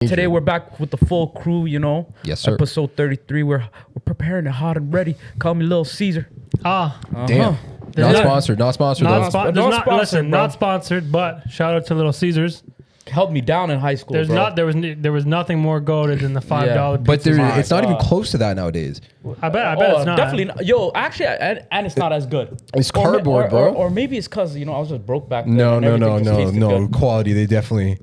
Today we're back with the full crew, you know. Yes, sir. Episode 33. We're preparing it hot and ready. Call me Little Caesar. Damn. Not sponsored. Not sponsored. Not sponsored, Listen, bro. not sponsored, but shout out to Little Caesars. Held me down in high school, There was nothing more goated than the $5 But pizza. it's not even close to that nowadays. I bet it's not. Definitely not. Yo, actually, and it's not as good. It's cardboard, bro. Or maybe it's because, you know, I was just broke back then. No. and everything just tasted good. Quality. They definitely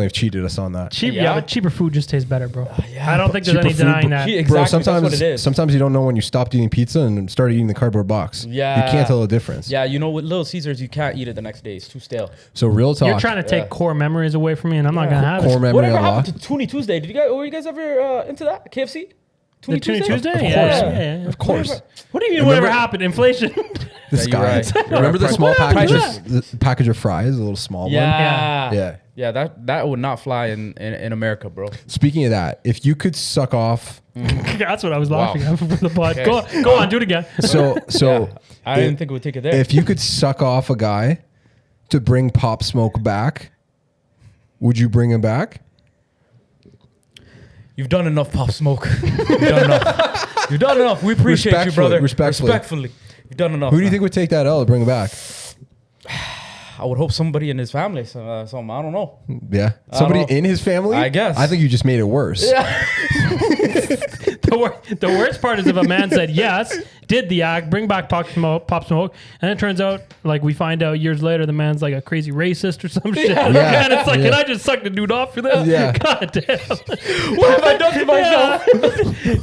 have cheated us on that. But cheaper food just tastes better, bro. Yeah, I don't think there's any denying that. Exactly, Bro, that's what it is. sometimes you don't know when you stopped eating pizza and started eating the cardboard box. Yeah. You can't tell the difference. Yeah, you know, with Little Caesars, you can't eat it the next day. It's too stale. So real talk. You're trying to take core memories away from me, and I'm not gonna have core it. memory Whatever unlocked. happened to Toonie Tuesday? Were you guys ever into that? KFC? The Toonie Tuesday? Of course. Yeah. Of course. What do you mean whatever happened? Inflation? This Yeah, guy. you're right. Remember the small What happened package of fries, a little small one? Yeah. Yeah. That would not fly in America, bro. Speaking of that, if you could suck off. That's what I was laughing at for the pod. Okay. Go on, do it again. So I didn't think it would take it there. if you could suck off a guy to bring Pop Smoke back, would you bring him back? You've done enough, Pop Smoke. You've done enough. We appreciate you, brother. Respectfully. You've done enough. Who do you think would take that L to bring him back? I would hope somebody in his family. Some I don't know. Yeah. Somebody in his family? I guess. I think you just made it worse. Yeah. The worst part is if a man said yes, did the act, bring back Pop Smoke, and it turns out, like, we find out years later, the man's like a crazy racist or some shit. Yeah. And it's like, can I just suck the dude off for this? Yeah. God damn. What have I done to myself?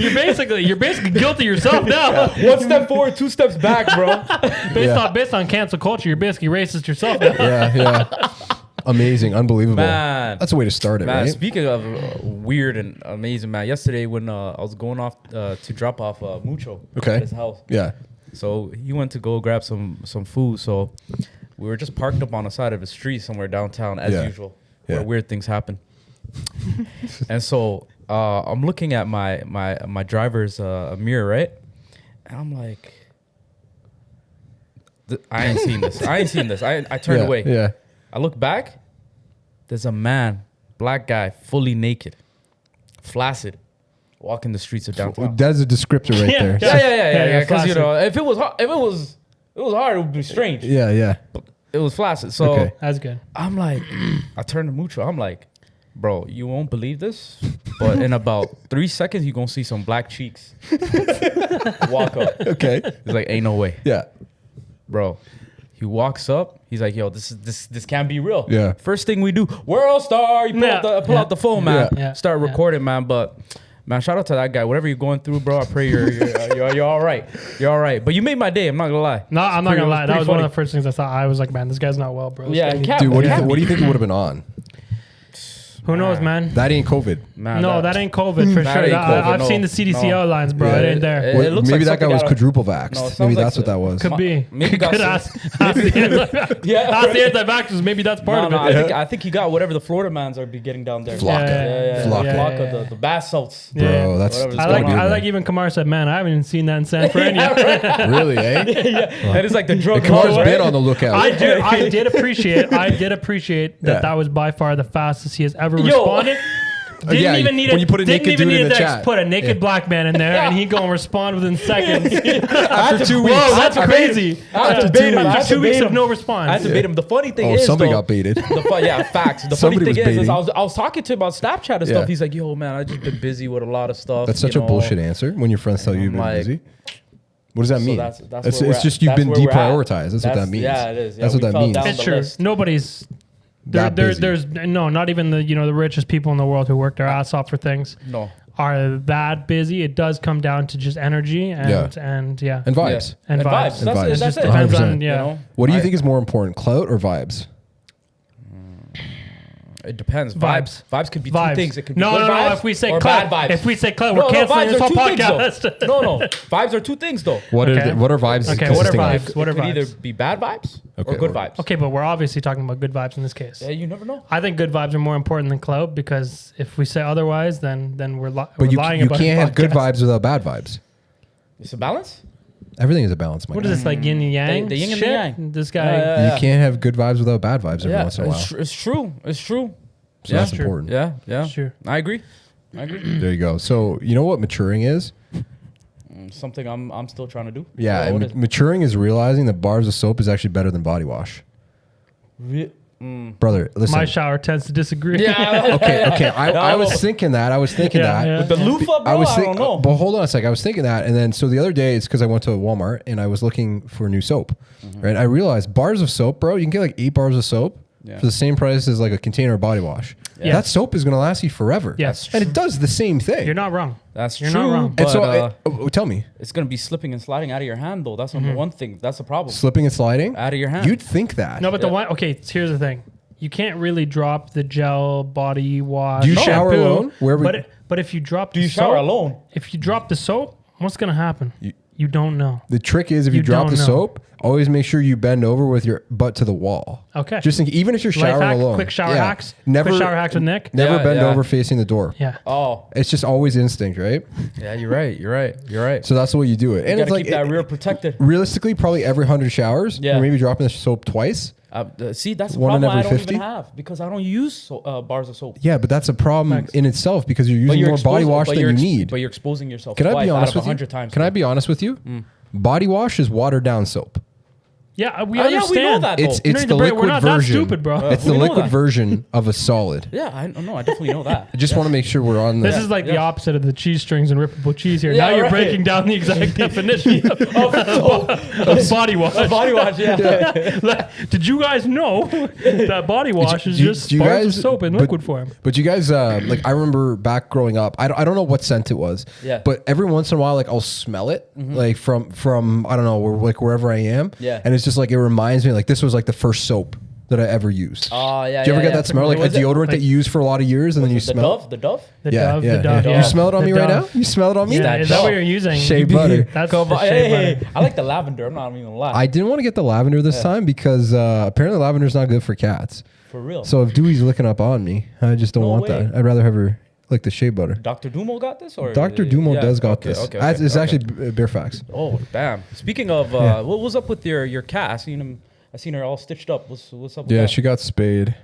You're basically guilty yourself now. One step forward, two steps back, bro. Based on cancel culture, you're basically racist yourself now. Yeah. Amazing. Unbelievable. Man. That's a way to start it, Man, right? Speaking of weird and amazing, man. Yesterday when I was going off to drop off Mucho Okay. at his house. Yeah. So he went to go grab some food. So we were just parked up on the side of the street somewhere downtown as usual, where weird things happen. And so I'm looking at my driver's mirror, right? And I'm like, I ain't seen this. I turned away. Yeah. I look back. There's a man, black guy, fully naked, flaccid, walking the streets of downtown. That's a descriptor right there. Yeah. Because you flaccid. know, if it was hard, it would be strange. Yeah. It was flaccid. So Okay. That's good. I'm like, I turned to Mucho. I'm like, bro, you won't believe this, but in about 3 seconds, you're gonna see some black cheeks walk up. Okay. He's like, ain't no way, Yeah. bro. He walks up. He's like, yo, this can't be real. Yeah. First thing we do, World Star. You pull out the phone, man. Yeah. Start recording, man. But man, shout out to that guy. Whatever you're going through, bro, I pray you're all right. You're all right. But you made my day. I'm not gonna lie. No, I'm not gonna lie. That was one funny. of the first things I thought. I was like, man, this guy's not well, bro. This Yeah, guy needs- Cap- Dude, what Yeah. do you think it would have been on? Who knows, man? That ain't COVID. Man, No, that ain't COVID for That sure. ain't COVID, I've no. seen the CDC No. outlines, bro. Yeah. It ain't there. It looks Maybe like that guy was something quadruple No, it vaxxed. sounds Maybe like that's what that was. Could be. Maybe got Could some- ask the anti-vaxxers. Maybe that's part No, of it. I think he got whatever the Florida mans are be getting down there. Flocka. Yeah. Flocka. Flocka, the bath salts. Bro, Yeah. that's Whatever's I going like. on. I like. Even Kamar said, "Man, I haven't even seen that in San Fran yet." Really, eh? And it's like the drug. Kamar's right? been on the lookout. I did appreciate that that was by far the fastest he has ever responded. Didn't Yeah, even need when you put a naked dude in the text. chat. Put a naked black man in there, and he gonna respond within seconds. After 2 weeks. Whoa, that's crazy. After After 2 weeks of no response. I had to bait him. The funny thing Oh, is, somebody though, got baited. Facts. The Somebody funny thing was is baiting. I was talking to him about Snapchat and Yeah. stuff. He's like, yo, man, I just been busy with a lot of stuff. That's such you a know. bullshit answer when your friends tell you you've been like, busy. What does that mean? that's it's where we're it's just at. you've That's been where we're at. deprioritized. That's what that means. Yeah, it is. Yeah, That's what we that fell means. down It's the true. list. Nobody's. That busy. There's no, not even the richest people in the world who work their ass off for things No. are that busy. It does come down to just energy and Yeah. and And vibes. And vibes. And vibes. That's Just it. depends 100%. on You know? What do you think is more important, clout or vibes? It depends. Vibes. Vibes could be Vibes. two things. It could be No, good no, no. vibes If we say or clout, bad vibes. if we say clout, No, we're canceling vibes this are whole two things, podcast. though. No, vibes are two things though. What Okay. are vibes? Okay, consisting what are of? vibes? What are It could either vibes? be bad vibes Okay, or good or- vibes. Okay, but we're obviously talking about good vibes in this case. Yeah, you never know. I think good vibes are more important than clout because if we say otherwise, then we're But lying you about can't the have good podcast. vibes without bad vibes. It's a balance. Everything is a balance, my What guy. is this, like yin and yang? The yin and the shit? yang. This guy. Yeah. You can't have good vibes without bad vibes every once in a while. It's true. It's true. So that's important. Yeah. Sure. I agree. There you go. So you know what maturing is? Something I'm still trying to do. Yeah, and maturing is realizing that bars of soap is actually better than body wash. Brother, listen. My shower tends to disagree. Yeah. Okay. I was thinking that. With the loofah, bro. I don't know. But hold on a sec. I was thinking that, and then so the other day, it's because I went to Walmart and I was looking for new soap. Right. I realized bars of soap, bro. You can get like 8 bars of soap for the same price as like a container of body wash. Yeah. That soap is going to last you forever. Yes. And it does the same thing. You're not wrong. That's You're true. not wrong. But, And so, tell me. It's going to be slipping and sliding out of your hand, though. That's number one thing. That's the problem. Slipping and sliding? Out of your hand. You'd think that. No, but the one, okay, here's the thing. You can't really drop the gel body wash. Do you shower shampoo, alone? But if you drop Do you shower alone? If you drop the soap, what's going to happen? You don't know. The trick is if you drop the soap, always make sure you bend over with your butt to the wall. Okay. Just think, even if you're showering alone. Quick shower hacks. Never, quick shower hacks with Nick. Never bend over facing the door. Yeah. Oh. It's just always instinct, right? Yeah, you're right. So that's the way you do it. You And got it's to like, keep that rear protected. realistically, probably every 100 showers, Yeah. you're maybe dropping the soap twice. See, that's the One in problem I every don't 50? even have because I don't use bars of soap. Yeah, but that's a problem in itself because you're But using more body exposing- wash but than you're you ex- need. But you're exposing yourself Can I twice be out honest of with you? 100 times. Can I be honest with you? Body wash is watered down soap. Yeah, we Yeah, we understand. know that, though. It's You don't need the to break- liquid we're not version. that stupid, bro. It's the we know liquid that. version of a solid. Yeah, I definitely know that. I just want to make sure we're on the. This is like the opposite of the cheese strings and rippable cheese here. Yeah, now you're right. breaking down the exact definition of body wash. Body wash, yeah. Did you guys know that body wash is just do you bars of guys- soap in but- liquid form? But you guys, like, I remember back growing up. I don't know what scent it was. Yeah. But every once in a while, like, I'll smell it, like from I don't know, wherever I am. Yeah. And it's just like it reminds me, like, this was like the first soap that I ever used. Oh, yeah. Do you ever yeah, get that smell, like a Was it deodorant that like- you use for a lot of years, and then you The smell? Dove? The Dove? The Yeah, Dove. You smell it on The me right now? Dove. You smell it on me? Yeah, is that what you're using? Shea butter. That's Come the on. shea Hey, butter. I like the lavender. I'm not even gonna lie. I didn't want to get the lavender this time because apparently lavender's not good for cats. For real. So if Dewey's licking up on me, I just don't No want way. that. I'd rather have her like the shea butter. Dr. Dumo got this, or Dr. Dumo does got okay, this. Okay, It's okay. actually bare facts. Oh, damn. Speaking of, what was up with your cat? I seen her all stitched up. What's up with Yeah, that? she got spayed.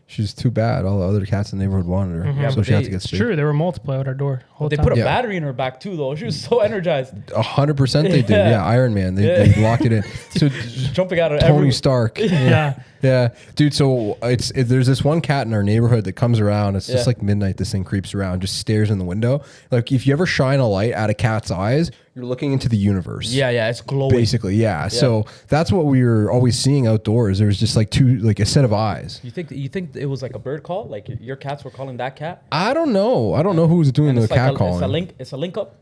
She's too bad. All the other cats in the neighborhood wanted her, Yeah, so but she had to they- get It's spayed. true. There were multiple out our door. Whole They time. put a Yeah. battery in her back too, though. She was so energized, 100% they did. Yeah. Yeah, Iron Man. They Yeah. locked it in. So jumping out of Tony every. Stark. Yeah. Yeah, dude. So there's this one cat in our neighborhood that comes around. It's just Yeah. like midnight. This thing creeps around, just stares in the window. Like if you ever shine a light at a cat's eyes, you're looking into the universe. Yeah, it's glowing. Basically, yeah. So that's what we were always seeing outdoors. There was just like a set of eyes. You think it was like a bird call? Like your cats were calling that cat? I don't know. I don't know who's doing And the it's like cat calling. It's a link up.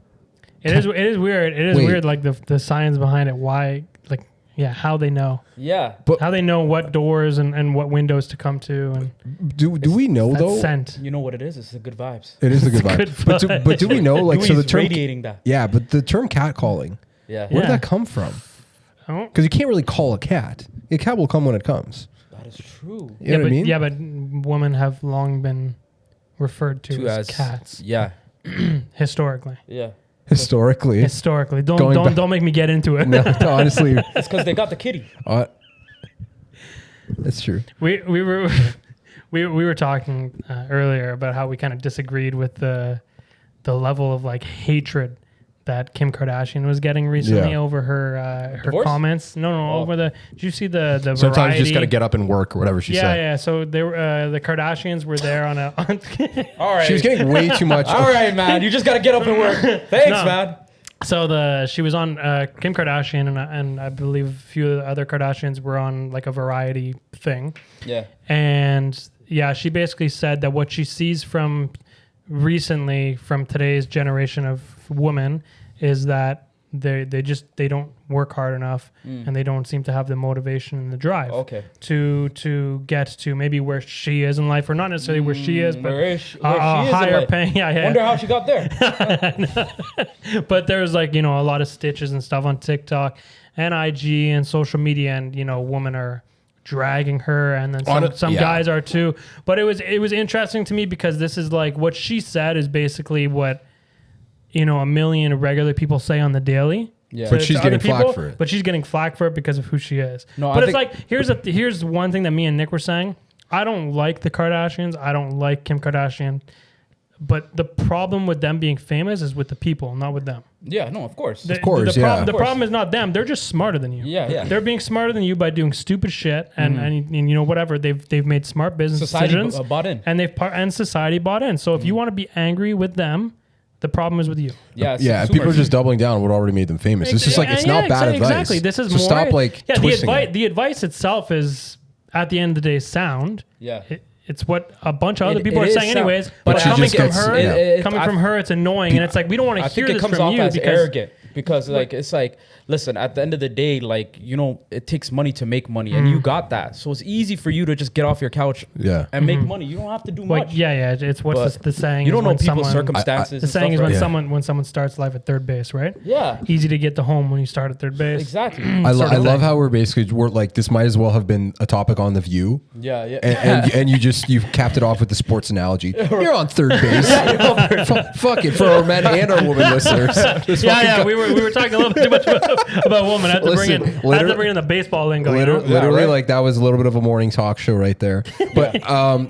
It is weird. It is Wait. weird, like the science behind it. Why, like, yeah, how they know. Yeah. But How they know what doors and what windows to come to. And do we know that though? scent. You know what it is? It's the good vibes. It is the good good vibe. But do we know like so the Dewey's term? radiating that. Yeah, but the term cat calling. Yeah. Where did Yeah. that come from? Oh. Because you can't really call a cat. A cat will come when it comes. That is true. You know what I mean? Yeah, but women have long been referred to as As cats Yeah. historically. Yeah. Historically, Historically, Going back- don't make me get into it. no, honestly, It's because they got the kitty. that's true. we were we were talking earlier about how we kind of disagreed with the level of like hatred that Kim Kardashian was getting recently Yeah. over her Divorce? comments. No, Oh. over the. Did you see the Sometimes variety? you just got to get up and work or whatever she Yeah, said. yeah. So they were the Kardashians were there on a. All right. She was getting way too much. All right, man. You just got to get up and work. Thanks, No. man. So she was on Kim Kardashian and I believe a few other Kardashians were on like a variety thing. Yeah. And yeah, she basically said that what she sees from recently from today's generation of women is that they don't work hard enough and they don't seem to have the motivation and the drive Okay. to get to maybe where she is in life, or not necessarily where she is, but Where she is in higher life. paying. Yeah. Wonder how she got there. But there's like, a lot of stitches and stuff on TikTok and IG and social media, and women are dragging her, and then some guys are too. But it was interesting to me because this is like what she said is basically what a million regular people say on the daily. Yeah. But to she's other getting flack people, for it. But she's getting flack for it because of who she is. No, but I it's think- like here's one thing that me and Nick were saying. I don't like the Kardashians. I don't like Kim Kardashian. But the problem with them being famous is with the people, not with them. Yeah, no, of course. The problem is not them. They're just smarter than you. Yeah. They're being smarter than you by doing stupid shit and you know, whatever. They've made smart business decisions. Bought in. And society bought in. So if you want to be angry with them, the problem is with you. Yeah, people are just doubling down on what already made them famous. It's just like, it's not bad advice. Exactly. This is so more. Stop like twisting the advice itself is, at the end of the day, sound. Yeah. It's what a bunch of other people are saying anyways. But coming from her, it's annoying. And it's like, we don't want to hear this from you. I think it comes off as because arrogant. Because like it's like, listen, at the end of the day, like, you know, it takes money to make money, and you got that, so it's easy for you to just get off your couch and make money. You don't have to do much. It's what's the saying. You don't know people's circumstances. The saying is when someone starts life at third base, right? Yeah, easy to get to home when you start at third base. Exactly. I love how we're like, this might as well have been a topic on The View. Yeah. And you've capped it off with the sports analogy. You're on third base. Fuck it, for our men and our women listeners. We were talking a little bit too much about women. I had to bring in the baseball lingo. Literally, like that was a little bit of a morning talk show right there. But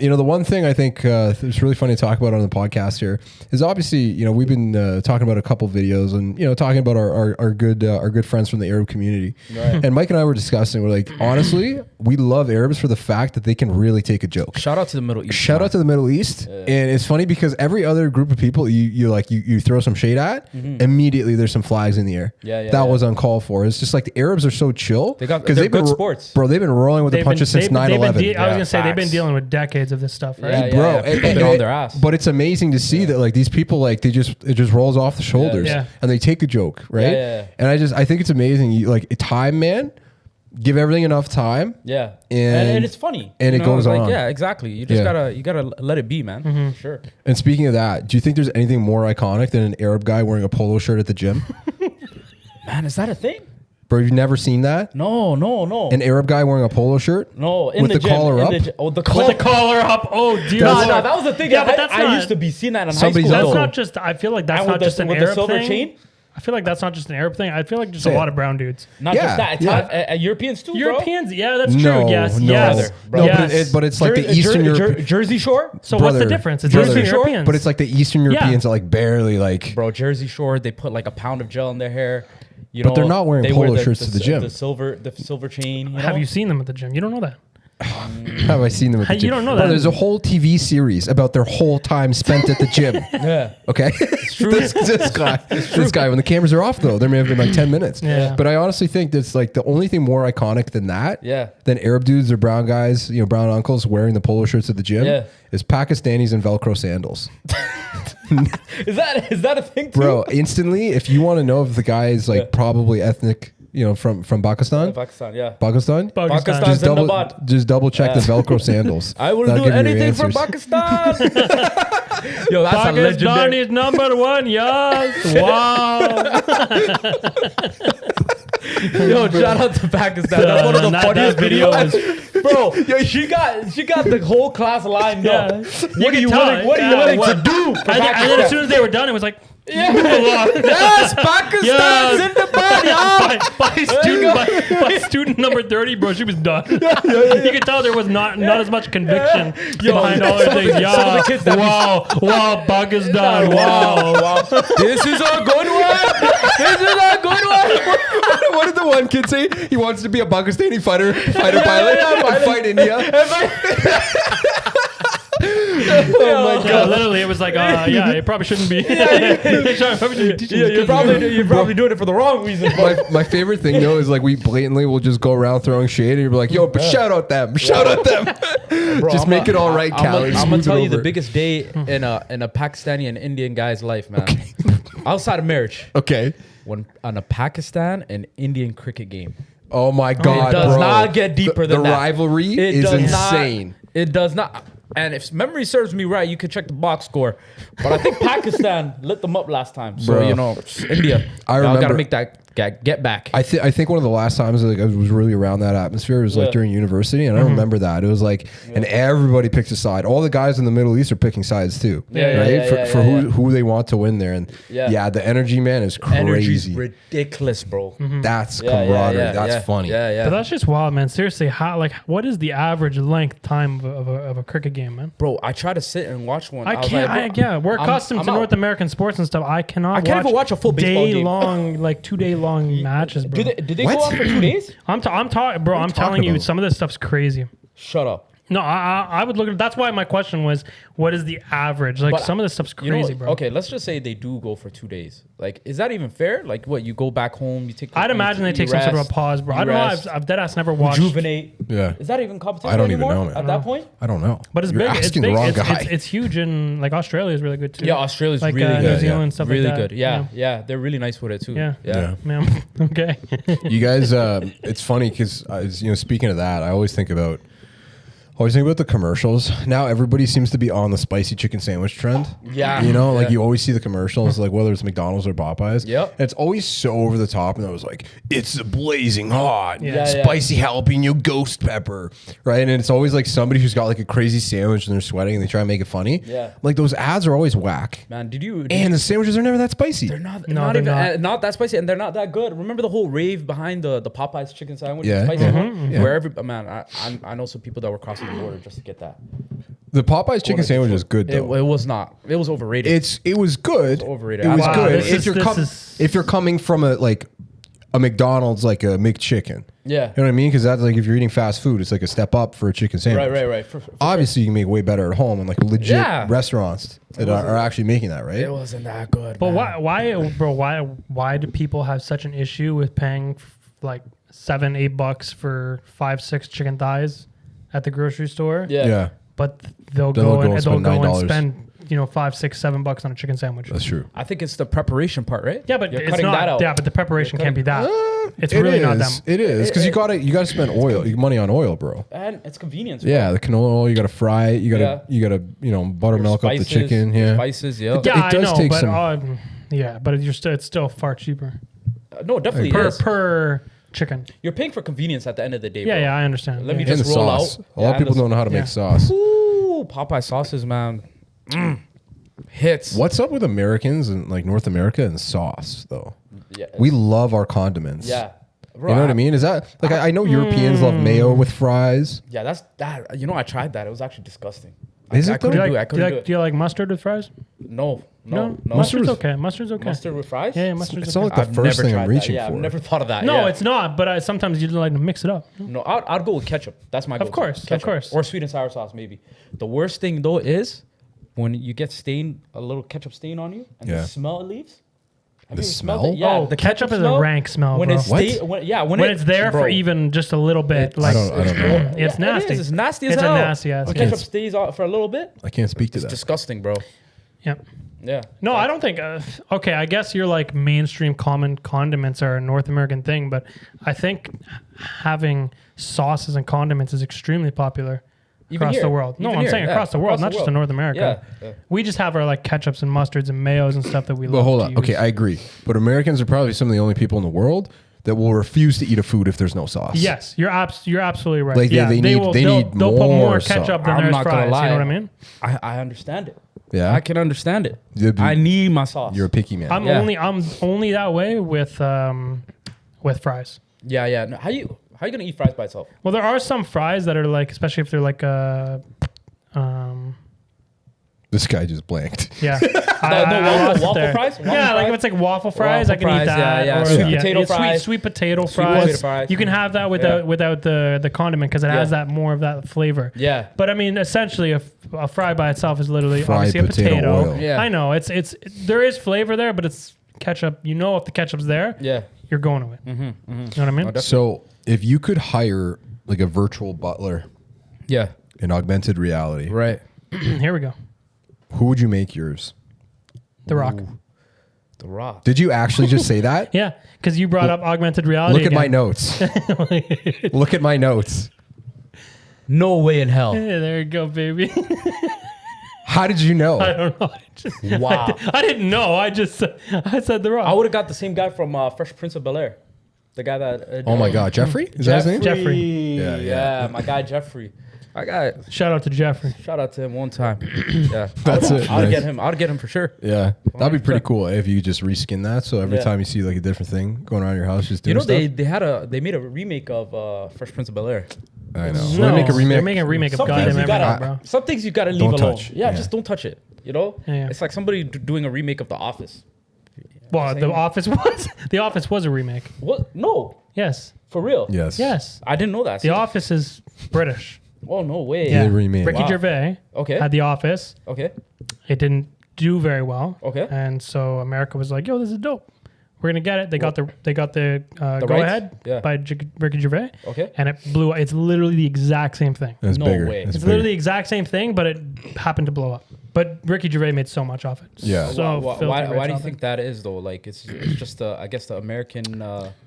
you know, the one thing I think it's really funny to talk about on the podcast here is obviously, you know, we've been talking about a couple videos and, you know, talking about our good friends from the Arab community. Right. And Mike and I were discussing, we're like, honestly, we love Arabs for the fact that they can really take a joke. Shout out to the Middle East. Shout out to the Middle East. Yeah. And it's funny because every other group of people you throw some shade at, immediately there's some flags in the air. That was uncalled for. It's just like the Arabs are so chill. They're good sports. Bro, they've been rolling with the punches since 9/11. I was going to say, they've been dealing with decades of this stuff, right? Bro, they've been on their ass. But it's amazing to see that like these people, like it just rolls off the shoulders and they take a joke, right? And I think it's amazing. You like time, man. Give everything enough time. Yeah. And it's funny. And it goes on. Yeah, exactly. You just gotta let it be, man. For sure. And speaking of that, do you think there's anything more iconic than an Arab guy wearing a polo shirt at the gym? Man, is that a thing? Bro, you've never seen that? No. An Arab guy wearing a polo shirt? No, with the collar up? With the collar up. Oh, dear. No, that was the thing. Yeah, but I used to be seeing that in high school. That's not just, I feel like that's not just an Arab silver thing. Chain? I feel like that's not just an Arab thing. I feel like just a lot of brown dudes. Not just that. It's Europeans too, Europeans, yeah, that's true. Yes. But it's like the Eastern Europeans. Jersey Shore? So what's the difference? It's Jersey Europeans. But it's like the Eastern Europeans are like barely like... Bro, Jersey Shore, they put like a pound of gel in their hair. But they're not wearing polo shirts to the gym. The silver chain. Have you seen them at the gym? You don't know that. Have I seen them at the gym? You don't know that. There's a whole TV series about their whole time spent at the gym. Okay? It's true. this guy, when the cameras are off though, there may have been like 10 minutes. Yeah. But I honestly think that's like the only thing more iconic than that, than Arab dudes or brown guys, you know, brown uncles wearing the polo shirts at the gym, is Pakistanis and Velcro sandals. Is that a thing too? Bro, instantly, if you want to know if the guy is like probably ethnic, you know, from Pakistan. Pakistan. Just double check the Velcro sandals. I will do anything for Pakistan. Yo, that's Pakistan a legendary. is number one, yes. Wow. Yo, shout out to Pakistan. That's one of the funniest videos. Bro, yo, she got the whole class lined up. What are you willing to do? And then as soon as they were done, it was like, yes, Pakistan's in the body. By student number 30, bro, she was done. You could tell there was not as much conviction behind all her things. Wow, Pakistan, wow. This is a good one. What did the one kid say? He wants to be a Pakistani fighter pilot and fight India. Oh my god! Literally, it was like, it probably shouldn't be. You're probably doing it for the wrong reason. My favorite thing though is like we blatantly will just go around throwing shade, and you're like, "Yo, but shout out them, Bro, just make it all right, Callie." I'm gonna tell you the biggest day in a Pakistani and Indian guy's life, man. Okay. Outside of marriage. Okay. When on a Pakistan and Indian cricket game. Oh my god! It does not get deeper than that. The rivalry is insane. It does not. And if memory serves me right, you can check the box score. But I think Pakistan lit them up last time. So, you know, India. I remember. Got to make that Get back. I think one of the last times like I was really around that atmosphere was like during university, and I remember that it was like, and everybody picks a side. All the guys in the Middle East are picking sides too, for who they want to win there, and the energy, man, is crazy. Energy's ridiculous, bro. That's camaraderie. That's funny. But that's just wild, man. Seriously, what is the average length time of a cricket game, man? Bro, I try to sit and watch one. I can't. We're accustomed to North American sports and stuff. I can't even watch a full baseball game. Long, like 2 day long matches, bro. Did they go on for 2 days? I'm talking, bro. I'm telling you, some of this stuff's crazy. Shut up. No, I would look at. That's why my question was, what is the average? Like, some of this stuff's crazy, bro. Okay, let's just say they do go for 2 days. Like, is that even fair? Like, what, you go back home, you take. I'd imagine they take some sort of a pause, bro. I don't know. I've deadass never watched. Rejuvenate. Yeah. Is that even competition? I don't anymore even know, man. At that point. I don't know. But it's You're big. It's asking big. the wrong guy. It's huge in like Australia is really good too. Yeah, Australia's like, really good. New Zealand stuff really like that. good. Yeah, they're really nice with it too. Yeah. Man. Okay. You guys, it's funny because speaking of that, I always think about the commercials. Now everybody seems to be on the spicy chicken sandwich trend. Yeah. Like you always see the commercials, like whether it's McDonald's or Popeyes. Yep. And it's always so over the top, and I was like, it's blazing hot, Yeah. spicy jalapeno ghost pepper, right? And it's always like somebody who's got like a crazy sandwich and they're sweating and they try to make it funny. Yeah. Like those ads are always whack. Man, And the sandwiches are never that spicy. They're not that spicy, and they're not that good. Remember the whole rave behind the Popeyes chicken sandwich? Yeah. Spicy Yeah. Where I know some people that were crossing the border just to get that. The Popeyes chicken sandwich is good though. It was not. It was overrated. It was good. It was overrated. It was Wow, good. this If you're coming from a McDonald's, like a McChicken. Yeah. You know what I mean? Because that's like if you're eating fast food, it's like a step up for a chicken sandwich. Right. For Obviously, you can make way better at home and like legit restaurants that are actually making that, right? It wasn't that good. But man. why do people have such an issue with paying like $7-8 for 5-6 chicken thighs at the grocery store? Yeah. But they'll go and spend $5, $6, $7 on a chicken sandwich. That's true. I think it's the preparation part, right? Yeah, but You're it's cutting not. that out. Yeah, but the preparation can't be that. It's It really not is. that. It is because you gotta spend money on oil, bro. And it's convenience. Bro. Yeah, the canola oil, you gotta fry it. You gotta buttermilk up the chicken. Yeah, spices. Yeah. Yeah, it does I know, take but some. but it's still far cheaper No, definitely per chicken. You're paying for convenience at the end of the day. Yeah, bro. I understand. Let me And just the roll sauce. out. A lot of people don't know how to make sauce. Ooh, Popeye sauces, man. Hits. What's up with Americans and like North America and sauce though? Yeah, We love our condiments. Yeah. You know what I mean? Is that like I know Europeans love mayo with fries. Yeah, that's that. I tried that. It was actually disgusting. Is I it though? couldn't do it. I couldn't do Do it. you like mustard with fries? No. Mustard's okay. Mustard's okay. Mustard with fries? Yeah, mustard's It's okay. not like the first thing I'm reaching Yeah, for. I've never thought of that. No, yeah. it's not. But sometimes you like to mix it up. No, I'd go with ketchup. That's my go-to. Of Ketchup. course. Or sweet and sour sauce, maybe. The worst thing, though, is when you get a little ketchup stain on you, and the smell it leaves. Have The you ever smelled smell? it? Yeah, Oh, the ketchup is smell, a rank smell, when bro. it's when it's there for even just a little bit, like I don't know. it's nasty. It's nasty as It's a hell. nasty ass. When Yeah. ketchup stays out for a little bit, I can't speak to it's that. disgusting, bro. Yeah. Yeah. No, I don't think. Okay, I guess you're like mainstream common condiments are a North American thing, but I think having sauces and condiments is extremely popular Even across here. the world. No, Even I'm here, saying yeah. across the world, Across not the just in world. North America. Yeah. We just have our like ketchups and mustards and mayos and stuff that we love. But hold to on. use. Okay, I agree. But Americans are probably some of the only people in the world that will refuse to eat a food if there's no sauce. Yes, you're absolutely right. Like, yeah, they need they'll put more more ketchup sauce. than I'm there's not gonna fries. lie. You know what I mean? I understand it. Yeah? I can understand it. You'd be- I need my sauce. You're a picky man. I'm only that way with fries. Yeah. No, how you gonna eat fries by itself? Well, there are some fries that are like, especially if they're like This guy just blanked. yeah. waffle fries? Waffle Yeah, like fries? if it's like waffle fries, I can Waffle eat fries, that. yeah. Or, Sweet potato fries. Sweet potato Sweet potato fries. fries. You can have that without the condiment because it has that more of that flavor. Yeah. But I mean, essentially, a fry by itself is literally Fried obviously a potato potato. oil. Yeah. I know it's there is flavor there, but it's ketchup. You know, if the ketchup's there, Yeah. you're going with it. You know what I mean? So if you could hire like a virtual butler Yeah. in augmented reality, Right. Here we go. who would you make yours? The Rock. The Rock. Did you actually just say that? Yeah, because you brought up augmented reality. Look at my again. notes. Look at my notes. No way in hell. Yeah, there you go, baby. How did you know? I don't know. Wow. I didn't know. I said the wrong. I would have got the same guy from Fresh Prince of Bel-Air. The guy that... oh my God, Jeffrey? Is that his name? Jeffrey. Yeah, my guy Jeffrey. Shout out to Jeffrey. Shout out to him one time. Yeah, That's it. I'd Nice. get him. I'd get him for sure. Yeah, that'd be pretty cool if you just reskin that. So every Yeah. time you see like a different thing going on in your house, just doing You know, stuff. they made a remake of Fresh Prince of Bel-Air. I know. No, They make a remake. They're making a remake of goddamn everything, bro. Some things you gotta leave Don't alone. touch. Yeah, Yeah. just don't touch it. You know, Yeah. it's like somebody doing a remake of The Office. Well, The Office was a remake. What? No, Yes. for real. Yes. Yes. I didn't know that. The Office is British. Oh no way. Yeah. They remade it. Ricky Wow. Gervais Okay. had The Office. Okay. It didn't do very well. Okay. And so America was like, "Yo, this is dope. We're gonna get it." They got the go rights? ahead Yeah. by Ricky Gervais. Okay. And it blew up. It's literally the exact same thing. It's No bigger. way. It's It's bigger. literally the exact same thing, but it happened to blow up. But Ricky Gervais made so much off it. Yeah. So why filthy why rich do you off it. think that is though? Like it's just I guess the American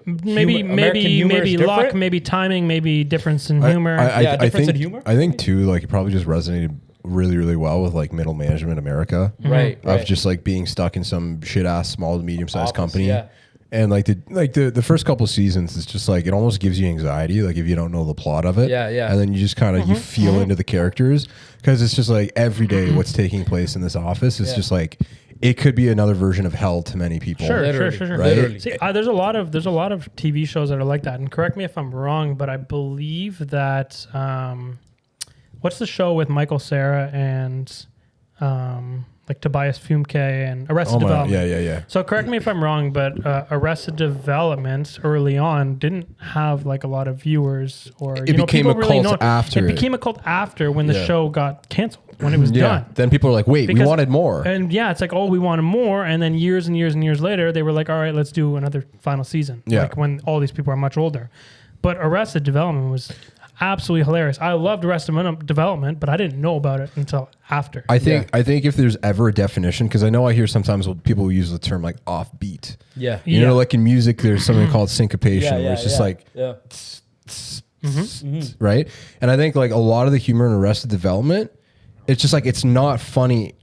Maybe American humor is luck, different? maybe timing, maybe difference in humor. Yeah, difference in humor? I think too, like it probably just resonated really, really well with like middle management America. right Of just like being stuck in some shit ass small to medium sized Office, company. yeah. And like the first couple seasons, it's just like it almost gives you anxiety, like if you don't know the plot of it. Yeah, yeah. And then you just kind of you feel into the characters because it's just like every day what's taking place in this office is Yeah. just like it could be another version of hell to many people. Sure. Literally, Right? literally. See, there's a lot of TV shows that are like that. And correct me if I'm wrong, but I believe that what's the show with Michael Cera and like Tobias Fumke and Arrested Development? Yeah. So correct me if I'm wrong, but Arrested Development early on didn't have like a lot of viewers, or It became people a really cult after It it. became a cult after when the Yeah. show got canceled, when it was done. Then people are like, wait, we Because- wanted more. And yeah, it's like, oh, we wanted more. And then years and years and years later, they were like, all right, let's do another final season. Yeah. Like when all these people are much older. But Arrested Development was absolutely hilarious. I loved Arrested Development, but I didn't know about it until after. I think if there's ever a definition, because I know I hear sometimes people use the term like offbeat. Yeah. You Yeah. know, like in music, there's something called syncopation, Yeah, where it's just like, yeah. right? And I think like a lot of the humor in Arrested Development, it's just like it's not funny.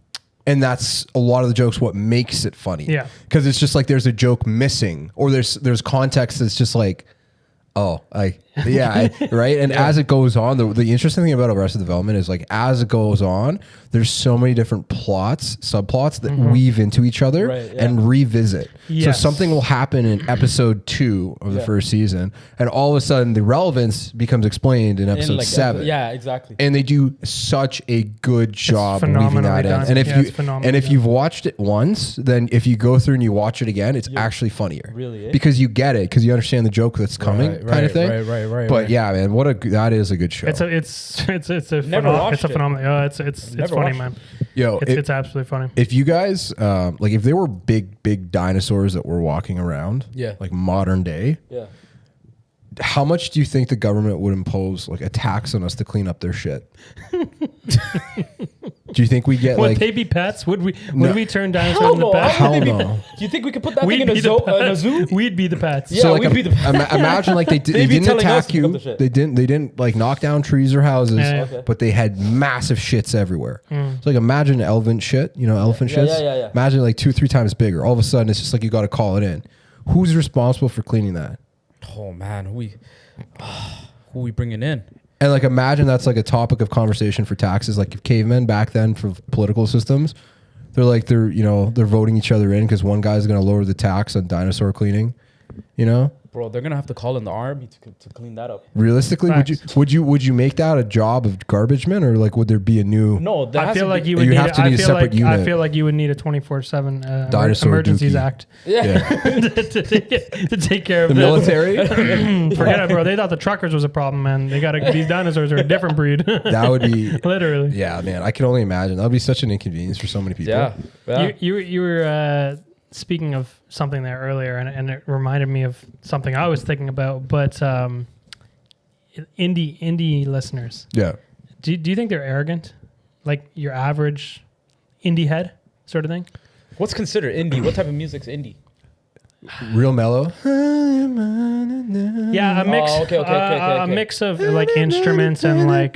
And that's a lot of the jokes what makes it funny. Yeah. Because it's just like there's a joke missing, or there's context that's just like, oh, right? And as it goes on, the interesting thing about Arrested Development is like as it goes on, there's so many different subplots that weave into each other Right, yeah. and revisit. Yes. So something will happen in episode 2 of the first season, and all of a sudden the relevance becomes explained in episode 7. Yeah, exactly. And they do such a good job weaving phenomenally that in. done. And if Yeah, it's phenomenally if done. you've watched it once, then if you go through and you watch it again, it's actually funnier. Really, eh? Because you get it, because you understand the joke that's coming, Right, kind of thing. right, But yeah, man, that is a good show. it's a Never watched it. phenomenal. It's Never funny, watched man. Yo, It's absolutely funny. if you guys like, if there were big dinosaurs that were walking around, Yeah. like modern day, Yeah. how much do you think the government would impose like a tax on us to clean up their shit? Do you think we get Would like? they be pets? Would we turn dinosaurs Hell into no. pets? Hell Maybe- no. Do you think we could put that We'd thing in be a the zoo? pets. We'd be the pets. Yeah, like, we'd be the imagine like they They'd be didn't telling us attack to pick up you. the shit. They didn't like knock down trees or houses, Yeah. Okay. but they had massive shits everywhere. So like imagine elephant shit, elephant Yeah, shits. yeah. Imagine like 2-3 times bigger. All of a sudden, it's just like you got to call it in. Who's responsible for cleaning that? Oh man, who we bringing in? And like imagine that's like a topic of conversation for taxes. Like if cavemen back then for political systems, they're voting each other in because one guy's going to lower the tax on dinosaur cleaning. Bro, they're gonna have to call in the army to clean that up. Realistically, Facts. would you make that a job of garbage men, or like would there be a new? No, I feel like you would You need. have to need a separate I unit. feel like you would need a 24/7 Dinosaur emergencies dookie. act Yeah. to take care of The this. military? Forget it, bro. They thought the truckers was a problem, man. They got these dinosaurs are a different breed. That would be, Literally. yeah, man. I can only imagine. That would be such an inconvenience for so many people. Yeah. You were speaking of something there earlier, and it reminded me of something I was thinking about. But indie listeners, Yeah. do you think they're arrogant, like your average indie head sort of thing? What's considered indie? What type of music's indie? Real mellow. Yeah, a mix. okay. A mix of like instruments and like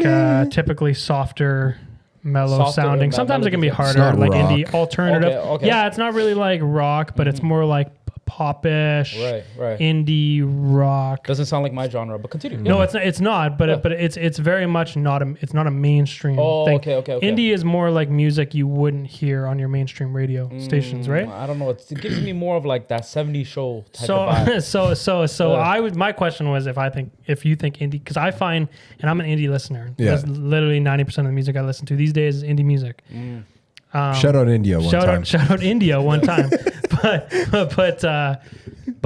typically softer mellow Softer, sounding. Sometimes it can be harder, like rock. indie alternative. Okay. Yeah, it's not really like rock, but it's more like popish, right. indie rock. Doesn't sound like my genre, but continue. No, it's not. But it's very much not a mainstream thing. Okay. Indie is more like music you wouldn't hear on your mainstream radio stations, right? I don't know. It gives me more of like that 70s show type of vibe. So my question was if you think indie, because I find, and I'm an indie listener. That's literally 90% of the music I listen to these days is indie music. Shout out India one time. Shout out India one time. But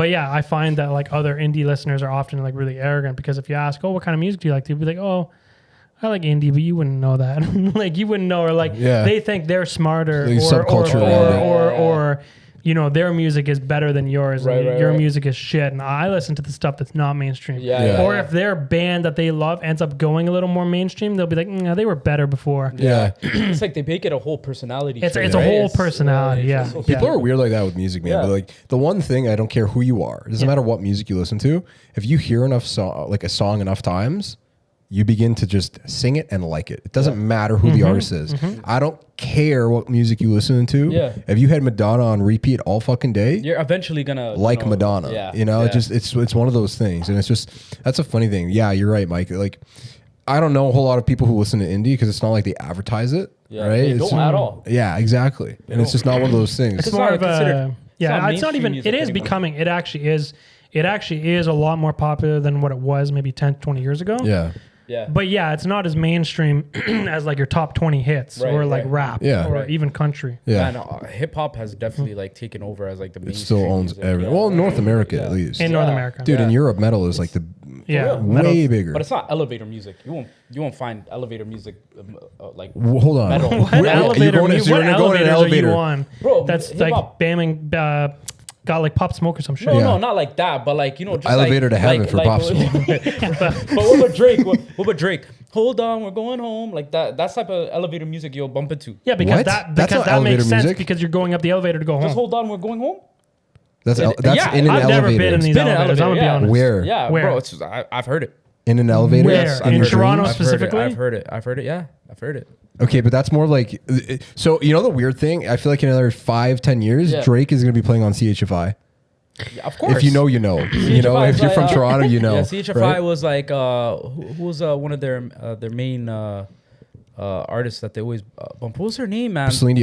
yeah, I find that like other indie listeners are often like really arrogant, because if you ask, what kind of music do you like? They'll be like, I like indie, but you wouldn't know that. Like you wouldn't know, or like they think they're smarter, or their music is better than yours, and your music is shit. And I listen to the stuff that's not mainstream. Or if their band that they love ends up going a little more mainstream, they'll be like, they were better before. It's like they make it a whole personality. It's a whole personality. People are weird like that with music, man. But like the one thing, I don't care who you are, it doesn't matter what music you listen to. If you hear enough a song enough times, you begin to just sing it and like it. It doesn't matter who the artist is. I don't care what music you listen to. If you had Madonna on repeat all fucking day, you're eventually gonna like Madonna. It's one of those things, and that's a funny thing. Yeah, you're right, Mike. Like, I don't know a whole lot of people who listen to indie because it's not like they advertise it. Right? They don't at all. Yeah, exactly. And it's just not one of those things. It's more of a it's not even. It is becoming. It actually is. It actually is a lot more popular than what it was maybe 10, 20 years ago. Yeah. But it's not as mainstream as like your top 20 hits or like rap or even country. And hip hop has definitely like taken over as like the mainstream. It still owns everything. Well, in North America at least. In North America, dude. In Europe, metal is like the way bigger. But it's not elevator music. You won't find elevator music like. Hold on. Metal. What elevator? What elevators are you on? Bro, that's like bamming. Got like Pop Smoke or some shit. No, not like that, but like just elevator to heaven for Pop Smoke. But what about Drake? What about Drake? Hold on, we're going home. Like that. That's type of elevator music you'll bump into. Yeah, because that makes sense because you're going up the elevator to go home. Just hold on, we're going home. That's in an elevator. I've never been in these elevators. I'm gonna be honest. Where? Yeah, bro. I've heard it. In an elevator? Where? In Toronto specifically? I've heard it. Yeah, I've heard it. Okay, but that's more like so. You know the weird thing? I feel like in another 5-10 years, Drake is gonna be playing on CHFI. Yeah, of course. If you know, you know. If you're from Toronto, you know. Yeah, CHFI was like who was one of their main artists that they always bump. What was her name, man? Celine